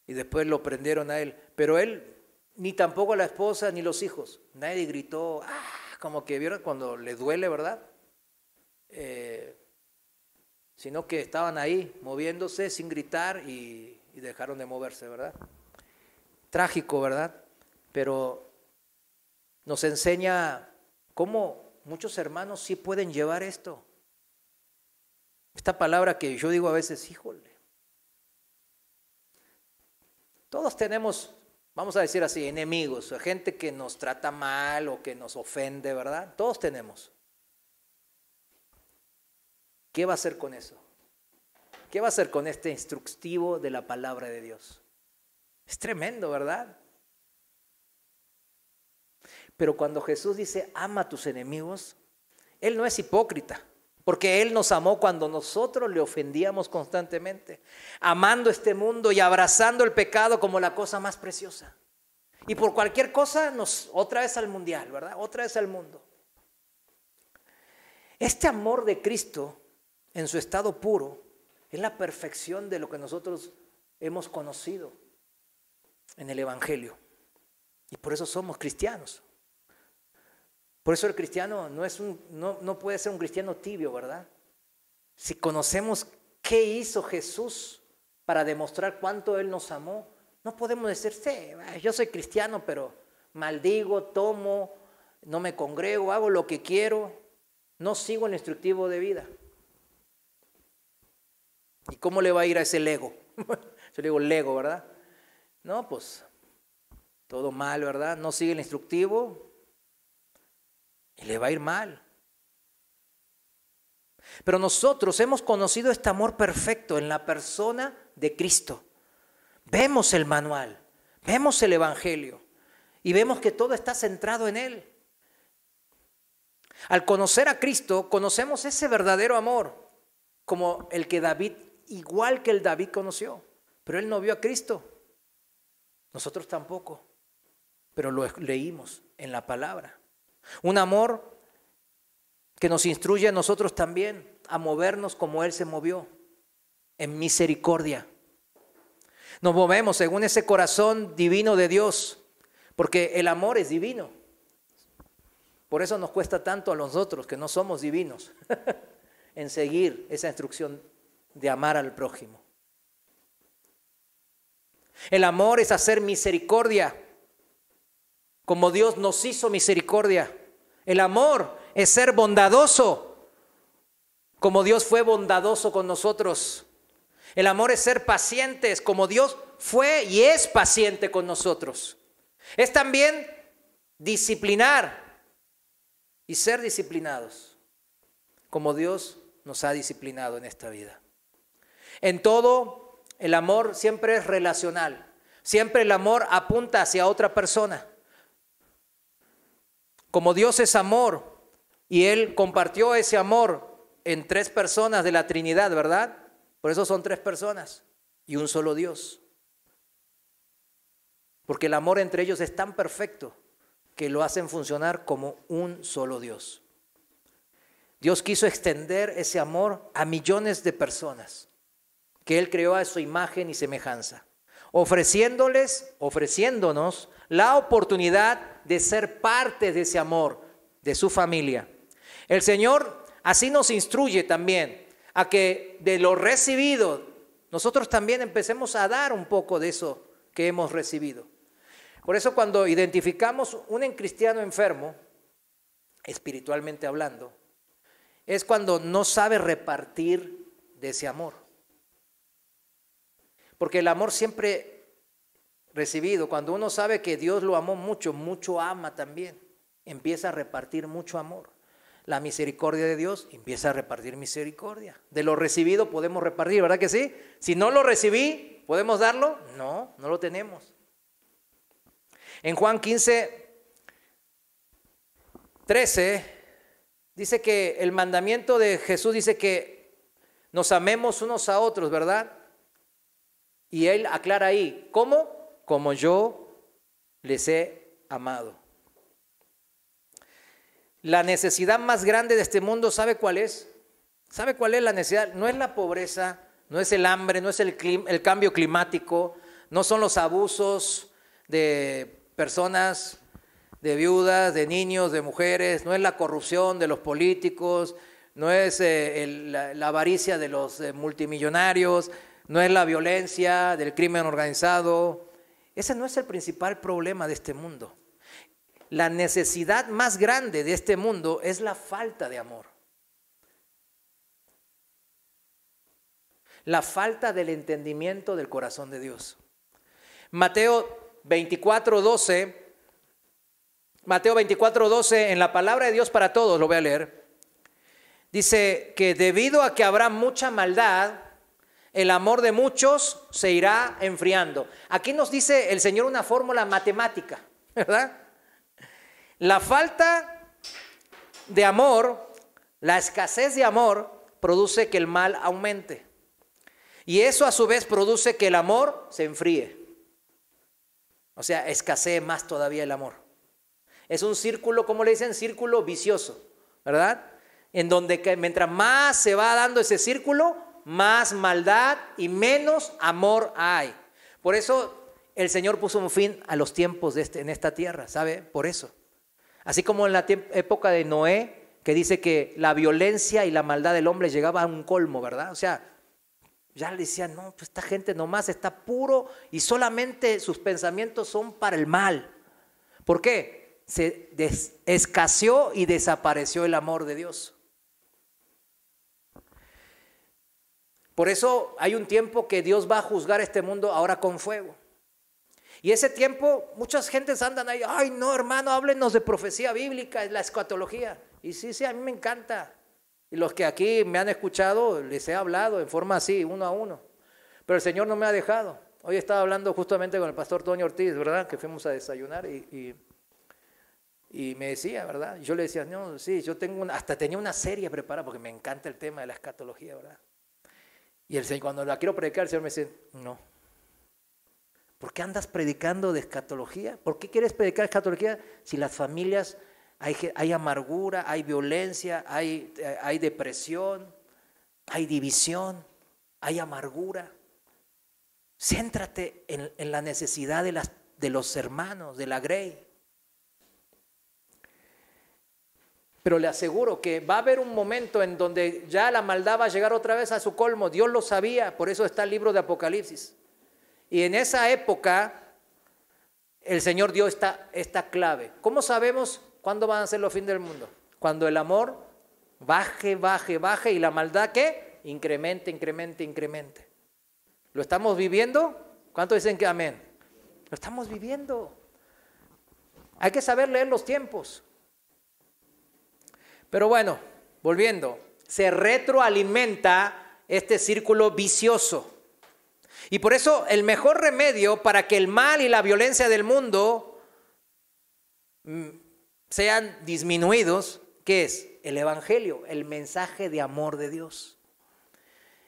Y después lo prendieron a él. Pero él, ni tampoco la esposa, ni los hijos. Nadie gritó, como que vieron cuando le duele, ¿verdad? Sino que estaban ahí moviéndose sin gritar y dejaron de moverse, ¿verdad? Trágico, ¿verdad? Pero nos enseña cómo muchos hermanos sí pueden llevar esto. Esta palabra que yo digo a veces, híjole. Todos tenemos, vamos a decir así, enemigos, gente que nos trata mal o que nos ofende, ¿verdad? Todos tenemos. ¿Qué va a hacer con eso? ¿Qué va a hacer con este instructivo de la palabra de Dios? Es tremendo, ¿verdad? Pero cuando Jesús dice, ama a tus enemigos, Él no es hipócrita, porque Él nos amó cuando nosotros le ofendíamos constantemente, amando este mundo y abrazando el pecado como la cosa más preciosa. Y por cualquier cosa, otra vez al mundial, ¿verdad? Otra vez al mundo. Este amor de Cristo, en su estado puro, es la perfección de lo que nosotros hemos conocido en el Evangelio. Y por eso somos cristianos. Por eso el cristiano no puede ser un cristiano tibio, ¿verdad? Si conocemos qué hizo Jesús para demostrar cuánto Él nos amó, no podemos decir, sí, yo soy cristiano, pero maldigo, tomo, no me congrego, hago lo que quiero, no sigo el instructivo de vida. ¿Y cómo le va a ir a ese lego? Yo le digo lego, ¿verdad? No, pues todo mal, ¿verdad? No sigue el instructivo y le va a ir mal. Pero nosotros hemos conocido este amor perfecto en la persona de Cristo. Vemos el manual, vemos el Evangelio y vemos que todo está centrado en Él. Al conocer a Cristo, conocemos ese verdadero amor. como el que David, igual que el David conoció, pero él no vio a Cristo. Nosotros tampoco, pero lo leímos en la palabra. Un amor que nos instruye a nosotros también a movernos como Él se movió, en misericordia. Nos movemos según ese corazón divino de Dios, porque el amor es divino. Por eso nos cuesta tanto a nosotros, que no somos divinos, en seguir esa instrucción de amar al prójimo. El amor es hacer misericordia, como Dios nos hizo misericordia. El amor es ser bondadoso, como Dios fue bondadoso con nosotros. El amor es ser pacientes, como Dios fue y es paciente con nosotros. Es también disciplinar y ser disciplinados, como Dios nos ha disciplinado en esta vida. En todo, el amor siempre es relacional. Siempre el amor apunta hacia otra persona. Como Dios es amor y Él compartió ese amor en 3 personas de la Trinidad, ¿verdad? Por eso son 3 personas y un solo Dios. Porque el amor entre ellos es tan perfecto que lo hacen funcionar como un solo Dios. Dios quiso extender ese amor a millones de personas que Él creó a su imagen y semejanza, ofreciéndonos la oportunidad de ser parte de ese amor, de su familia. El Señor así nos instruye también a que de lo recibido, nosotros también empecemos a dar un poco de eso que hemos recibido. Por eso cuando identificamos un cristiano enfermo, espiritualmente hablando, es cuando no sabe repartir de ese amor. Porque el amor siempre recibido, cuando uno sabe que Dios lo amó mucho, mucho ama también, empieza a repartir mucho amor. La misericordia de Dios empieza a repartir misericordia. De lo recibido podemos repartir, ¿verdad que sí? Si no lo recibí, ¿podemos darlo? No, no lo tenemos. En Juan 15:13 dice que el mandamiento de Jesús dice que nos amemos unos a otros, ¿verdad? Y Él aclara ahí, ¿cómo? Como yo les he amado. La necesidad más grande de este mundo, ¿sabe cuál es? ¿Sabe cuál es la necesidad? No es la pobreza, no es el hambre, no es el cambio climático, no son los abusos de personas, de viudas, de niños, de mujeres, no es la corrupción de los políticos, no es la avaricia de los multimillonarios, no es la violencia del crimen organizado. Ese no es el principal problema de este mundo. La necesidad más grande de este mundo es la falta de amor. La falta del entendimiento del corazón de Dios. Mateo 24:12, en la palabra de Dios para todos, lo voy a leer. Dice que debido a que habrá mucha maldad, el amor de muchos se irá enfriando. Aquí nos dice el Señor una fórmula matemática, ¿verdad? La falta de amor, la escasez de amor, produce que el mal aumente. Y eso a su vez produce que el amor se enfríe. O sea, escasee más todavía el amor. Es un círculo, ¿cómo le dicen? Círculo vicioso, ¿verdad? En donde mientras más se va dando ese círculo, más maldad y menos amor hay. Por eso el Señor puso un fin a los tiempos en esta tierra, ¿sabe? Por eso. Así como en la época de Noé, que dice que la violencia y la maldad del hombre llegaba a un colmo, ¿verdad? O sea, ya le decían, no, pues esta gente nomás está puro y solamente sus pensamientos son para el mal. ¿Por qué? Se escaseó y desapareció el amor de Dios. Por eso hay un tiempo que Dios va a juzgar este mundo ahora con fuego. Y ese tiempo, muchas gentes andan ahí, ay no hermano, háblenos de profecía bíblica, la escatología. Y sí, a mí me encanta. Y los que aquí me han escuchado, les he hablado en forma así, uno a uno. Pero el Señor no me ha dejado. Hoy estaba hablando justamente con el pastor Toño Ortiz, ¿verdad? Que fuimos a desayunar y me decía, ¿verdad? Y yo le decía, no, sí, yo tengo hasta tenía una serie preparada porque me encanta el tema de la escatología, ¿verdad? Y el Señor, cuando la quiero predicar, el Señor me dice, no. ¿Por qué andas predicando de escatología? ¿Por qué quieres predicar escatología si las familias hay amargura, hay violencia, hay depresión, hay división, hay amargura? Céntrate en la necesidad de los hermanos, de la grey. Pero le aseguro que va a haber un momento en donde ya la maldad va a llegar otra vez a su colmo. Dios lo sabía, por eso está el libro de Apocalipsis. Y en esa época el Señor dio esta clave. ¿Cómo sabemos cuándo van a ser los fines del mundo? Cuando el amor baje y la maldad ¿qué? Incremente. ¿Lo estamos viviendo? ¿Cuántos dicen que amén? Lo estamos viviendo. Hay que saber leer los tiempos. Pero bueno, volviendo, se retroalimenta este círculo vicioso. Y por eso el mejor remedio para que el mal y la violencia del mundo sean disminuidos, ¿qué es? El Evangelio, el mensaje de amor de Dios.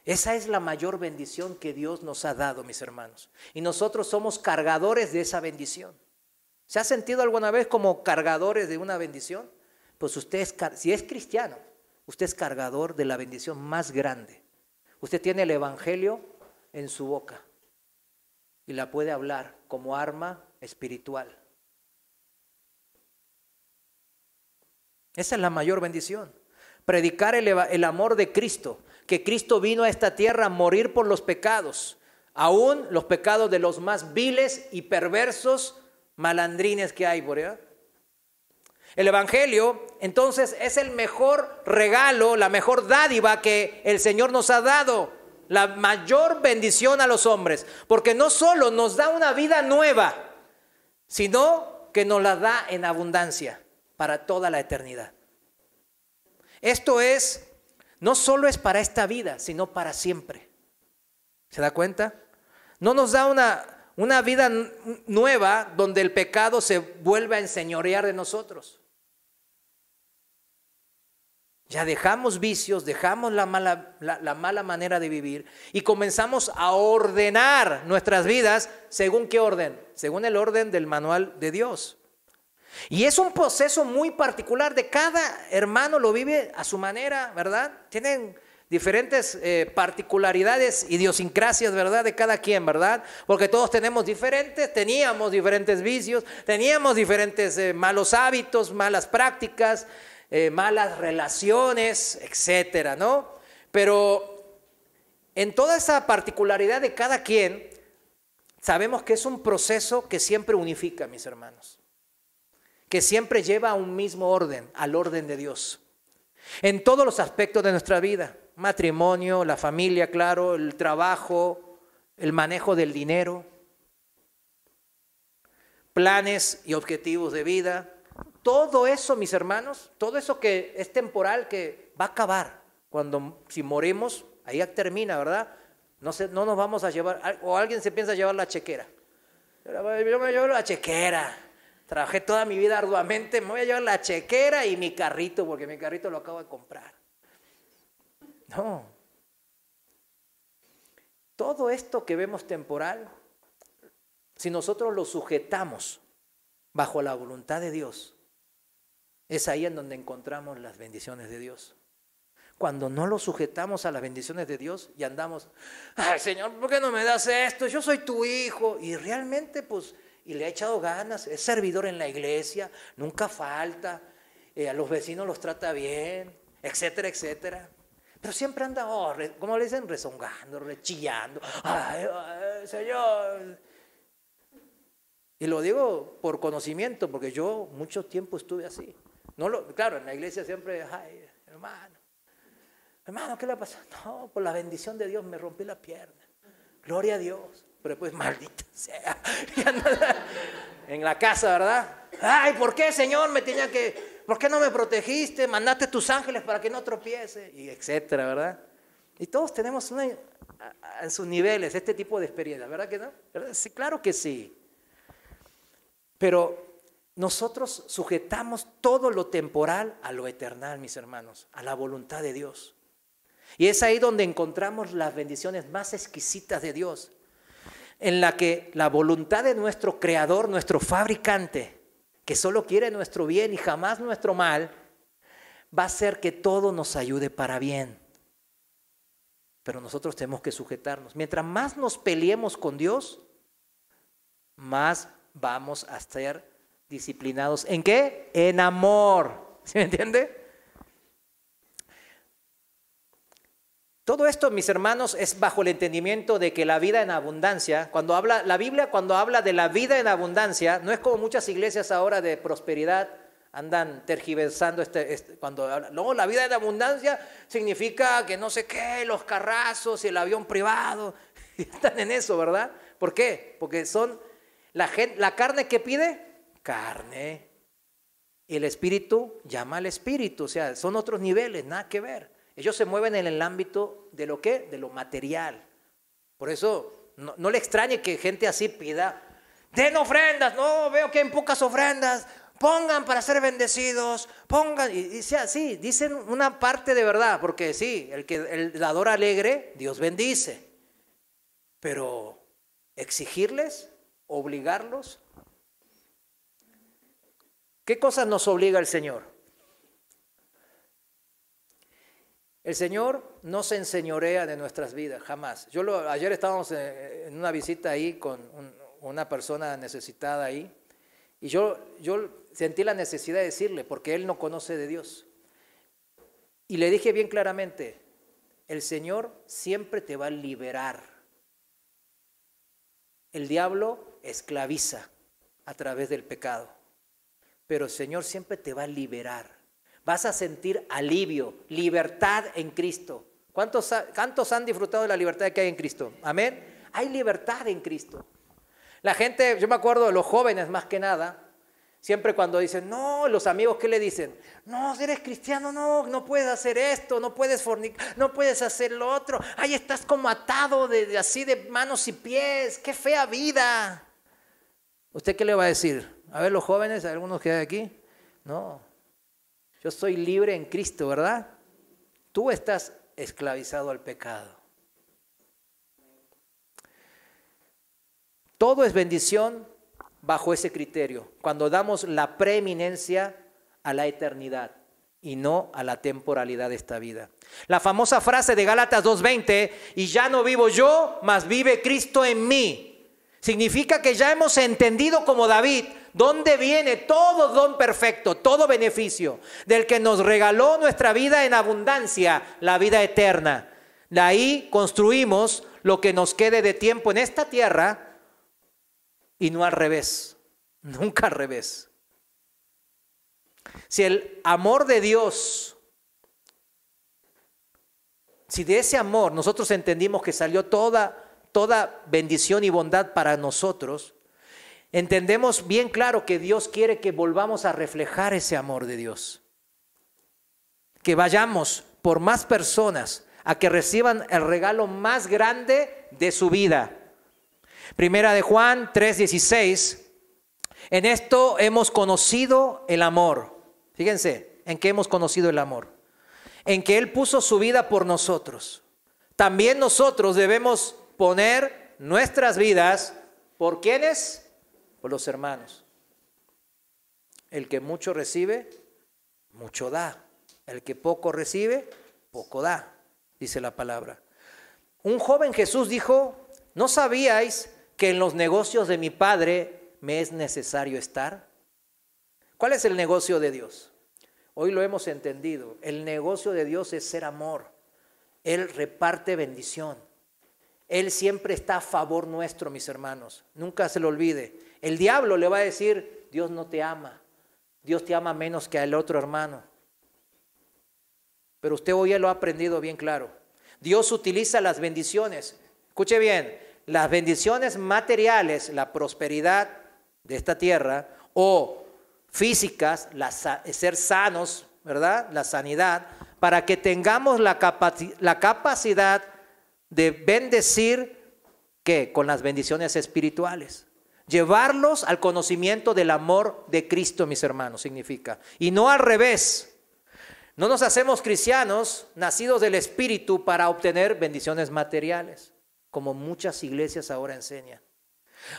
Esa es la mayor bendición que Dios nos ha dado, mis hermanos. Y nosotros somos cargadores de esa bendición. ¿Se ha sentido alguna vez como cargadores de una bendición? Pues usted si es cristiano, usted es cargador de la bendición más grande. Usted tiene el Evangelio en su boca y la puede hablar como arma espiritual. Esa es la mayor bendición. Predicar el amor de Cristo, que Cristo vino a esta tierra a morir por los pecados, aún los pecados de los más viles y perversos malandrines que hay por allá. El Evangelio, entonces, es el mejor regalo, la mejor dádiva que el Señor nos ha dado, la mayor bendición a los hombres, porque no solo nos da una vida nueva, sino que nos la da en abundancia para toda la eternidad. Esto no solo es para esta vida, sino para siempre. ¿Se da cuenta? No nos da una vida nueva donde el pecado se vuelve a enseñorear de nosotros. Ya dejamos vicios, dejamos la mala manera de vivir y comenzamos a ordenar nuestras vidas. ¿Según qué orden? Según el orden del manual de Dios. Y es un proceso muy particular, de cada hermano lo vive a su manera, ¿verdad? Tienen diferentes particularidades, idiosincrasias, ¿verdad? De cada quien, ¿verdad? Porque todos teníamos diferentes vicios, teníamos diferentes malos hábitos, malas prácticas, malas relaciones, etcétera, ¿no? Pero en toda esa particularidad de cada quien, sabemos que es un proceso que siempre unifica, mis hermanos, que siempre lleva a un mismo orden, al orden de Dios, en todos los aspectos de nuestra vida: matrimonio, la familia, claro, el trabajo, el manejo del dinero, planes y objetivos de vida. Todo eso, mis hermanos, todo eso que es temporal, que va a acabar. Si morimos, ahí termina, ¿verdad? No nos vamos a llevar, o alguien se piensa llevar la chequera. Yo me llevo la chequera. Trabajé toda mi vida arduamente, me voy a llevar la chequera y mi carrito, porque mi carrito lo acabo de comprar. No. Todo esto que vemos temporal, si nosotros lo sujetamos bajo la voluntad de Dios, es ahí en donde encontramos las bendiciones de Dios. Cuando no lo sujetamos a las bendiciones de Dios y andamos, ay Señor, ¿por qué no me das esto? Yo soy tu hijo. Y realmente y le ha echado ganas, es servidor en la iglesia, nunca falta, a los vecinos los trata bien, etcétera, etcétera. Pero siempre anda, ¿cómo le dicen? Rezongando, rechillando. Ay, Señor. Y lo digo por conocimiento, porque yo mucho tiempo estuve así. Claro, en la iglesia siempre, ay, hermano, ¿qué le pasa? No, por la bendición de Dios me rompí la pierna. Gloria a Dios. Pero después, maldita sea. En la casa, ¿verdad? Ay, ¿por qué, Señor? ¿Por qué no me protegiste? Mandaste tus ángeles para que no tropiece. Y etcétera, ¿verdad? Y todos tenemos en sus niveles este tipo de experiencias, ¿verdad que no? ¿Verdad? Sí, claro que sí. Pero nosotros sujetamos todo lo temporal a lo eternal, mis hermanos, a la voluntad de Dios. Y es ahí donde encontramos las bendiciones más exquisitas de Dios, en la que la voluntad de nuestro Creador, nuestro fabricante, que solo quiere nuestro bien y jamás nuestro mal, va a hacer que todo nos ayude para bien. Pero nosotros tenemos que sujetarnos. Mientras más nos peleemos con Dios, más vamos a ser disciplinados. ¿En qué? En amor. ¿Sí me entiende? Todo esto, mis hermanos, es bajo el entendimiento de que la vida en abundancia, la Biblia cuando habla de la vida en abundancia, no es como muchas iglesias ahora de prosperidad andan tergiversando cuando hablan. No, la vida en abundancia significa que no sé qué, los carrazos y el avión privado. Están en eso, ¿verdad? ¿Por qué? Porque son la carne que pide, carne. Y el espíritu llama al espíritu. O sea, son otros niveles, nada que ver. Ellos se mueven en el ámbito de lo ¿qué? De lo material. Por eso no le extrañe que gente así pida, den ofrendas, no, veo que hay pocas ofrendas, pongan para ser bendecidos, pongan, y sea así, dicen una parte de verdad, porque sí, el dador alegre, Dios bendice, pero exigirles, obligarlos, ¿qué cosas nos obliga el Señor? El Señor no se enseñorea de nuestras vidas, jamás. Ayer estábamos en una visita ahí con una persona necesitada ahí, y yo sentí la necesidad de decirle, porque él no conoce de Dios. Y le dije bien claramente, el Señor siempre te va a liberar. El diablo esclaviza a través del pecado, pero el Señor siempre te va a liberar. Vas a sentir alivio, libertad en Cristo. ¿Cuántos han disfrutado de la libertad que hay en Cristo? Amén. Hay libertad en Cristo. La gente, yo me acuerdo de los jóvenes más que nada, siempre cuando dicen, no, los amigos, ¿qué le dicen? No, si eres cristiano, no puedes hacer esto, no puedes fornicar, no puedes hacer lo otro. Ahí estás como atado así de manos y pies. ¡Qué fea vida! ¿Usted qué le va a decir? A ver, los jóvenes, algunos que hay aquí, no. Yo soy libre en Cristo, ¿verdad? Tú estás esclavizado al pecado. Todo es bendición bajo ese criterio, cuando damos la preeminencia a la eternidad y no a la temporalidad de esta vida. La famosa frase de Gálatas 2:20, y ya no vivo yo, mas vive Cristo en mí. Significa que ya hemos entendido como David, ¿dónde viene todo don perfecto, todo beneficio? Del que nos regaló nuestra vida en abundancia, la vida eterna. De ahí construimos lo que nos quede de tiempo en esta tierra y no al revés, nunca al revés. Si el amor de Dios, si de ese amor nosotros entendimos que salió toda bendición y bondad para nosotros, entendemos bien claro que Dios quiere que volvamos a reflejar ese amor de Dios. Que vayamos por más personas a que reciban el regalo más grande de su vida. Primera de Juan 3:16. En esto hemos conocido el amor. Fíjense, ¿en qué hemos conocido el amor? En que Él puso su vida por nosotros. También nosotros debemos poner nuestras vidas, ¿por quiénes? Por los hermanos. El que mucho recibe, mucho da. El que poco recibe, poco da, dice la palabra. Un joven Jesús dijo, ¿no sabíais que en los negocios de mi Padre me es necesario estar? ¿Cuál es el negocio de Dios? Hoy lo hemos entendido. El negocio de Dios es ser amor. Él reparte bendición. Él siempre está a favor nuestro, mis hermanos. Nunca se lo olvide. El diablo le va a decir, Dios no te ama. Dios te ama menos que al otro hermano. Pero usted hoy ya lo ha aprendido bien claro. Dios utiliza las bendiciones. Escuche bien, las bendiciones materiales, la prosperidad de esta tierra, o físicas, ser sanos, ¿verdad? La sanidad, para que tengamos la capacidad de bendecir, ¿qué? Con las bendiciones espirituales. Llevarlos al conocimiento del amor de Cristo, mis hermanos, significa. Y no al revés. No nos hacemos cristianos nacidos del Espíritu para obtener bendiciones materiales, como muchas iglesias ahora enseñan.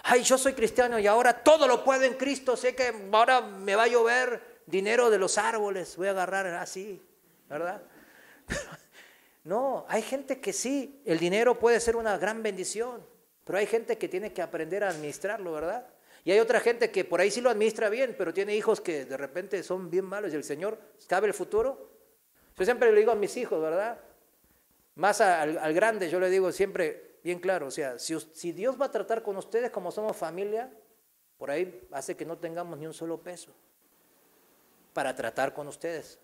Ay, yo soy cristiano y ahora todo lo puedo en Cristo, sé que ahora me va a llover dinero de los árboles, voy a agarrar así, ¿verdad? No, hay gente que sí, el dinero puede ser una gran bendición, pero hay gente que tiene que aprender a administrarlo, ¿verdad? Y hay otra gente que por ahí sí lo administra bien, pero tiene hijos que de repente son bien malos y el Señor sabe el futuro. Yo siempre le digo a mis hijos, ¿verdad? Más al grande, yo le digo siempre bien claro, o sea, si Dios va a tratar con ustedes como somos familia, por ahí hace que no tengamos ni un solo peso para tratar con ustedes.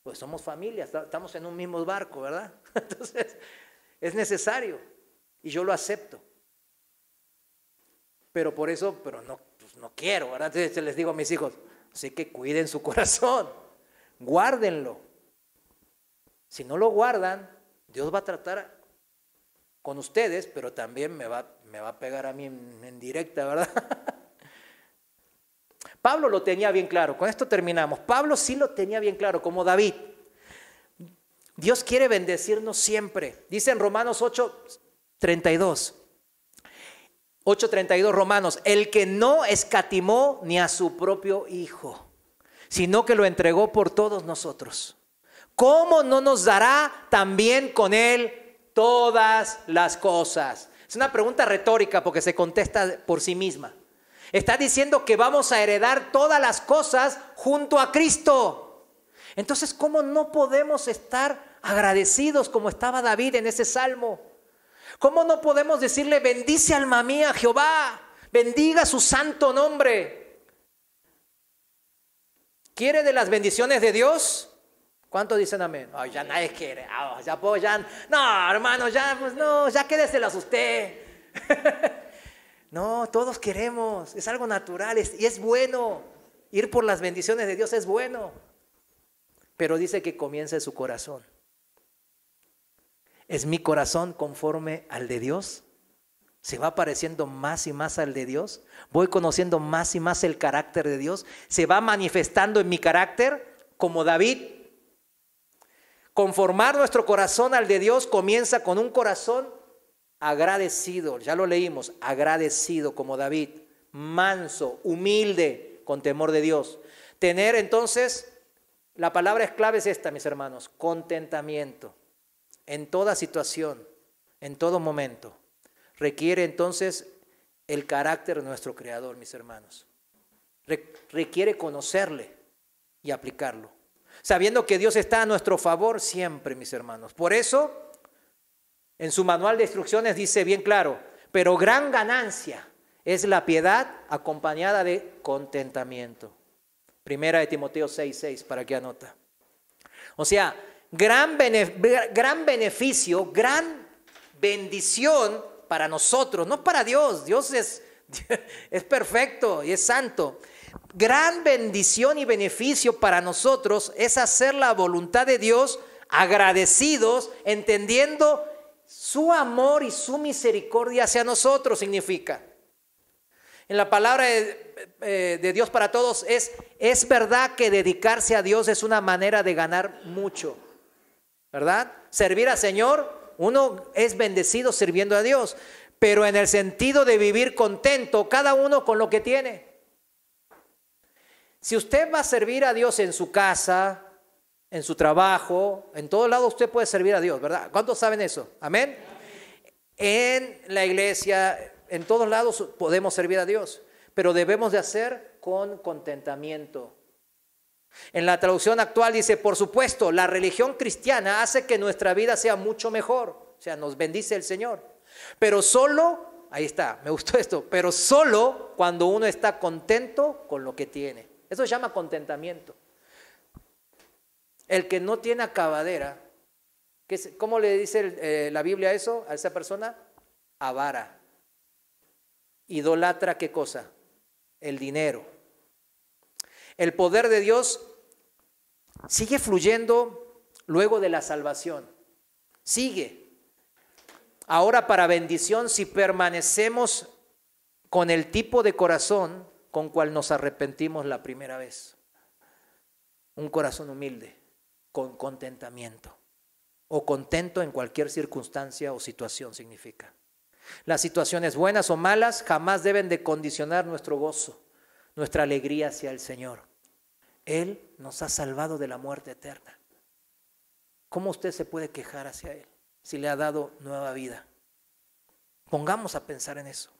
Pues somos familia, estamos en un mismo barco, ¿verdad? Entonces, es necesario y yo lo acepto. Pero por eso, no, pues no quiero, ¿verdad? Entonces les digo a mis hijos, así que cuiden su corazón, guárdenlo. Si no lo guardan, Dios va a tratar con ustedes, pero también me va a pegar a mí en directa, ¿verdad? Pablo lo tenía bien claro, con esto terminamos. Pablo sí lo tenía bien claro, como David. Dios quiere bendecirnos siempre. Dice en Romanos 8:32. 8:32 Romanos, el que no escatimó ni a su propio Hijo, sino que lo entregó por todos nosotros. ¿Cómo no nos dará también con él todas las cosas? Es una pregunta retórica porque se contesta por sí misma. Está diciendo que vamos a heredar todas las cosas junto a Cristo. Entonces, ¿cómo no podemos estar agradecidos como estaba David en ese salmo? ¿Cómo no podemos decirle, bendice alma mía Jehová, bendiga su santo nombre? ¿Quiere de las bendiciones de Dios? ¿Cuántos dicen amén? Ay, ya nadie quiere. No, hermano, pues no, ya quédeselas usted. No, todos queremos, es algo natural y es bueno. Ir por las bendiciones de Dios es bueno. Pero dice que comienza en su corazón. ¿Es mi corazón conforme al de Dios? ¿Se va pareciendo más y más al de Dios? ¿Voy conociendo más y más el carácter de Dios? ¿Se va manifestando en mi carácter como David? Conformar nuestro corazón al de Dios comienza con un corazón agradecido. Ya lo leímos, agradecido como David, manso, humilde, con temor de Dios. Tener entonces, la palabra clave es esta, mis hermanos, contentamiento. En toda situación, en todo momento, requiere entonces el carácter de nuestro Creador, mis hermanos. Requiere conocerle y aplicarlo, sabiendo que Dios está a nuestro favor siempre, mis hermanos. Por eso, en su manual de instrucciones dice bien claro, pero gran ganancia es la piedad acompañada de contentamiento. Primera de Timoteo 6:6, para que anota. O sea, gran beneficio, gran bendición para nosotros, no para Dios. Dios es perfecto y es santo. Gran bendición y beneficio para nosotros es hacer la voluntad de Dios agradecidos, entendiendo su amor y su misericordia hacia nosotros. Significa, en la palabra de Dios para todos es verdad que dedicarse a Dios es una manera de ganar mucho, ¿verdad? Servir al Señor, uno es bendecido sirviendo a Dios, pero en el sentido de vivir contento, cada uno con lo que tiene. Si usted va a servir a Dios en su casa, en su trabajo, en todos lados usted puede servir a Dios, ¿verdad? ¿Cuántos saben eso? ¿Amén? En la iglesia, en todos lados podemos servir a Dios, pero debemos de hacer con contentamiento. En la traducción actual dice, por supuesto, la religión cristiana hace que nuestra vida sea mucho mejor, o sea, nos bendice el Señor, pero solo, ahí está, me gustó esto, pero solo cuando uno está contento con lo que tiene. Eso se llama contentamiento. El que no tiene acabadera, ¿cómo le dice la Biblia eso a esa persona? Avara. Idolatra, ¿qué cosa? El dinero. El poder de Dios sigue fluyendo luego de la salvación. Sigue. Ahora para bendición si permanecemos con el tipo de corazón con cual nos arrepentimos la primera vez. Un corazón humilde. con contentamiento, o contento en cualquier circunstancia o situación significa. Las situaciones buenas o malas jamás deben de condicionar nuestro gozo, nuestra alegría hacia el Señor. Él nos ha salvado de la muerte eterna. ¿Cómo usted se puede quejar hacia Él si le ha dado nueva vida? Pongamos a pensar en eso.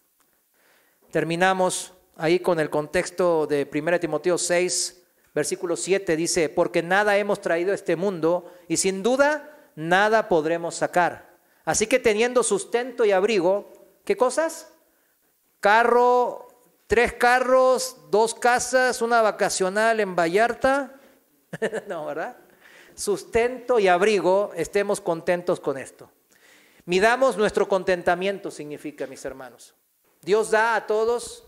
Terminamos ahí con el contexto de 1 Timoteo 6, versículo 7, dice: porque nada hemos traído a este mundo y sin duda nada podremos sacar. Así que teniendo sustento y abrigo, ¿qué cosas? Carro, 3 carros, 2 casas, una vacacional en Vallarta. No, ¿verdad? Sustento y abrigo, estemos contentos con esto. Midamos nuestro contentamiento, significa, mis hermanos. Dios da a todos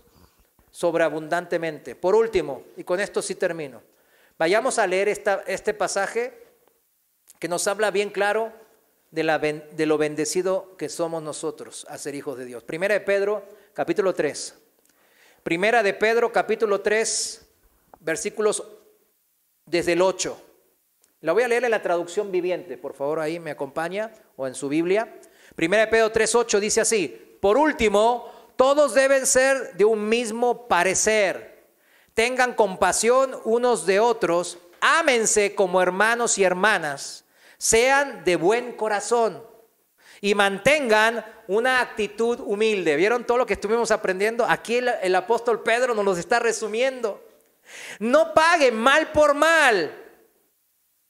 sobreabundantemente. Por último, y con esto sí termino, vayamos a leer este pasaje que nos habla bien claro de lo bendecido que somos nosotros a ser hijos de Dios. Primera de Pedro, capítulo 3. Primera de Pedro, capítulo 3, versículos desde el 8. La voy a leer en la traducción viviente, por favor, ahí me acompaña, o en su Biblia. Primera de Pedro 3:8 dice así: por último, todos deben ser de un mismo parecer. Tengan compasión unos de otros, ámense como hermanos y hermanas, sean de buen corazón y mantengan una actitud humilde. ¿Vieron todo lo que estuvimos aprendiendo? Aquí el apóstol Pedro nos lo está resumiendo. No paguen mal por mal.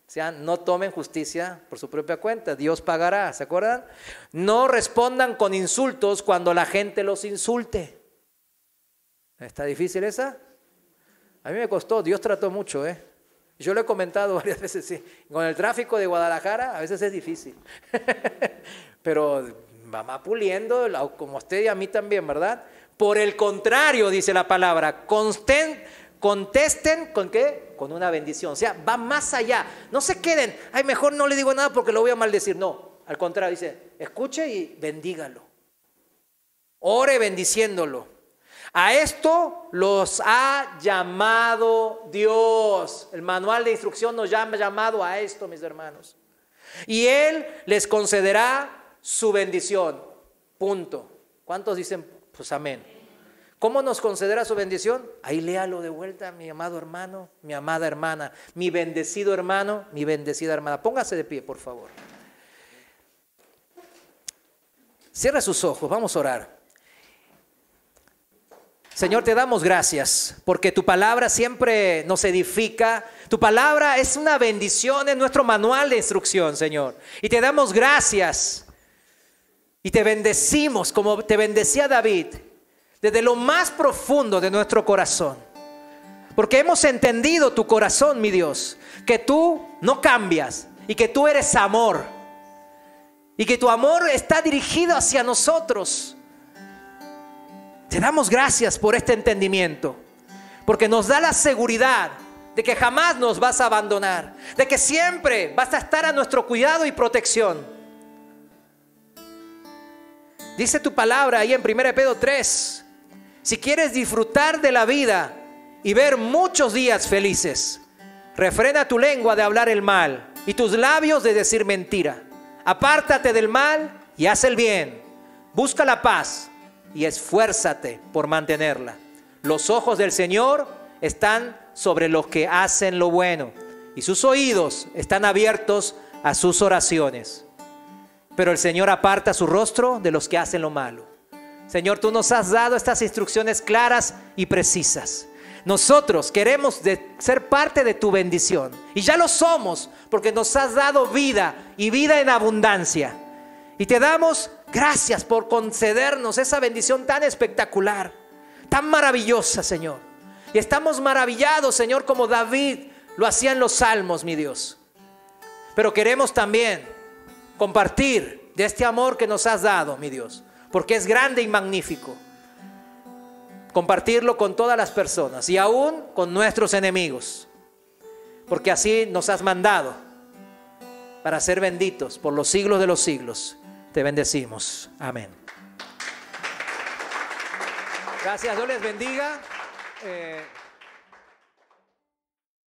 O sea, no tomen justicia por su propia cuenta, Dios pagará, ¿se acuerdan? No respondan con insultos cuando la gente los insulte. ¿Está difícil esa? A mí me costó, Dios trató mucho, Yo lo he comentado varias veces, sí. Con el tráfico de Guadalajara a veces es difícil. Pero va puliendo, como a usted y a mí también, ¿verdad? Por el contrario, dice la palabra, contesten, ¿con qué? Con una bendición. O sea, va más allá. No se queden, ay, mejor no le digo nada porque lo voy a maldecir. No, al contrario, dice, escuche y bendígalo. Ore bendiciéndolo. A esto los ha llamado Dios. El manual de instrucción nos llama llamado a esto, mis hermanos. Y Él les concederá su bendición. Punto. ¿Cuántos dicen, pues amén? ¿Cómo nos concederá su bendición? Ahí léalo de vuelta, mi amado hermano, mi amada hermana, mi bendecido hermano, mi bendecida hermana. Póngase de pie, por favor. Cierra sus ojos, vamos a orar. Señor, te damos gracias porque tu palabra siempre nos edifica. Tu palabra es una bendición, es nuestro manual de instrucción, Señor. Y te damos gracias y te bendecimos como te bendecía David, desde lo más profundo de nuestro corazón. Porque hemos entendido tu corazón, mi Dios, que tú no cambias y que tú eres amor. Y que tu amor está dirigido hacia nosotros. Te damos gracias por este entendimiento, porque nos da la seguridad de que jamás nos vas a abandonar, de que siempre vas a estar a nuestro cuidado y protección. Dice tu palabra ahí en 1 Pedro 3, si quieres disfrutar de la vida y ver muchos días felices, refrena tu lengua de hablar el mal y tus labios de decir mentira. Apártate del mal y haz el bien. Busca la paz y esfuérzate por mantenerla. Los ojos del Señor están sobre los que hacen lo bueno y sus oídos están abiertos a sus oraciones. Pero el Señor aparta su rostro de los que hacen lo malo. Señor, tú nos has dado estas instrucciones claras y precisas. Nosotros queremos ser parte de tu bendición y ya lo somos porque nos has dado vida y vida en abundancia. Y te damos gracias por concedernos esa bendición tan espectacular, tan maravillosa, Señor. Y estamos maravillados, Señor, como David lo hacía en los salmos, mi Dios. Pero queremos también compartir de este amor que nos has dado, mi Dios, porque es grande y magnífico. Compartirlo con todas las personas y aún con nuestros enemigos, porque así nos has mandado para ser benditos por los siglos de los siglos. Te bendecimos. Amén. Gracias, Dios les bendiga.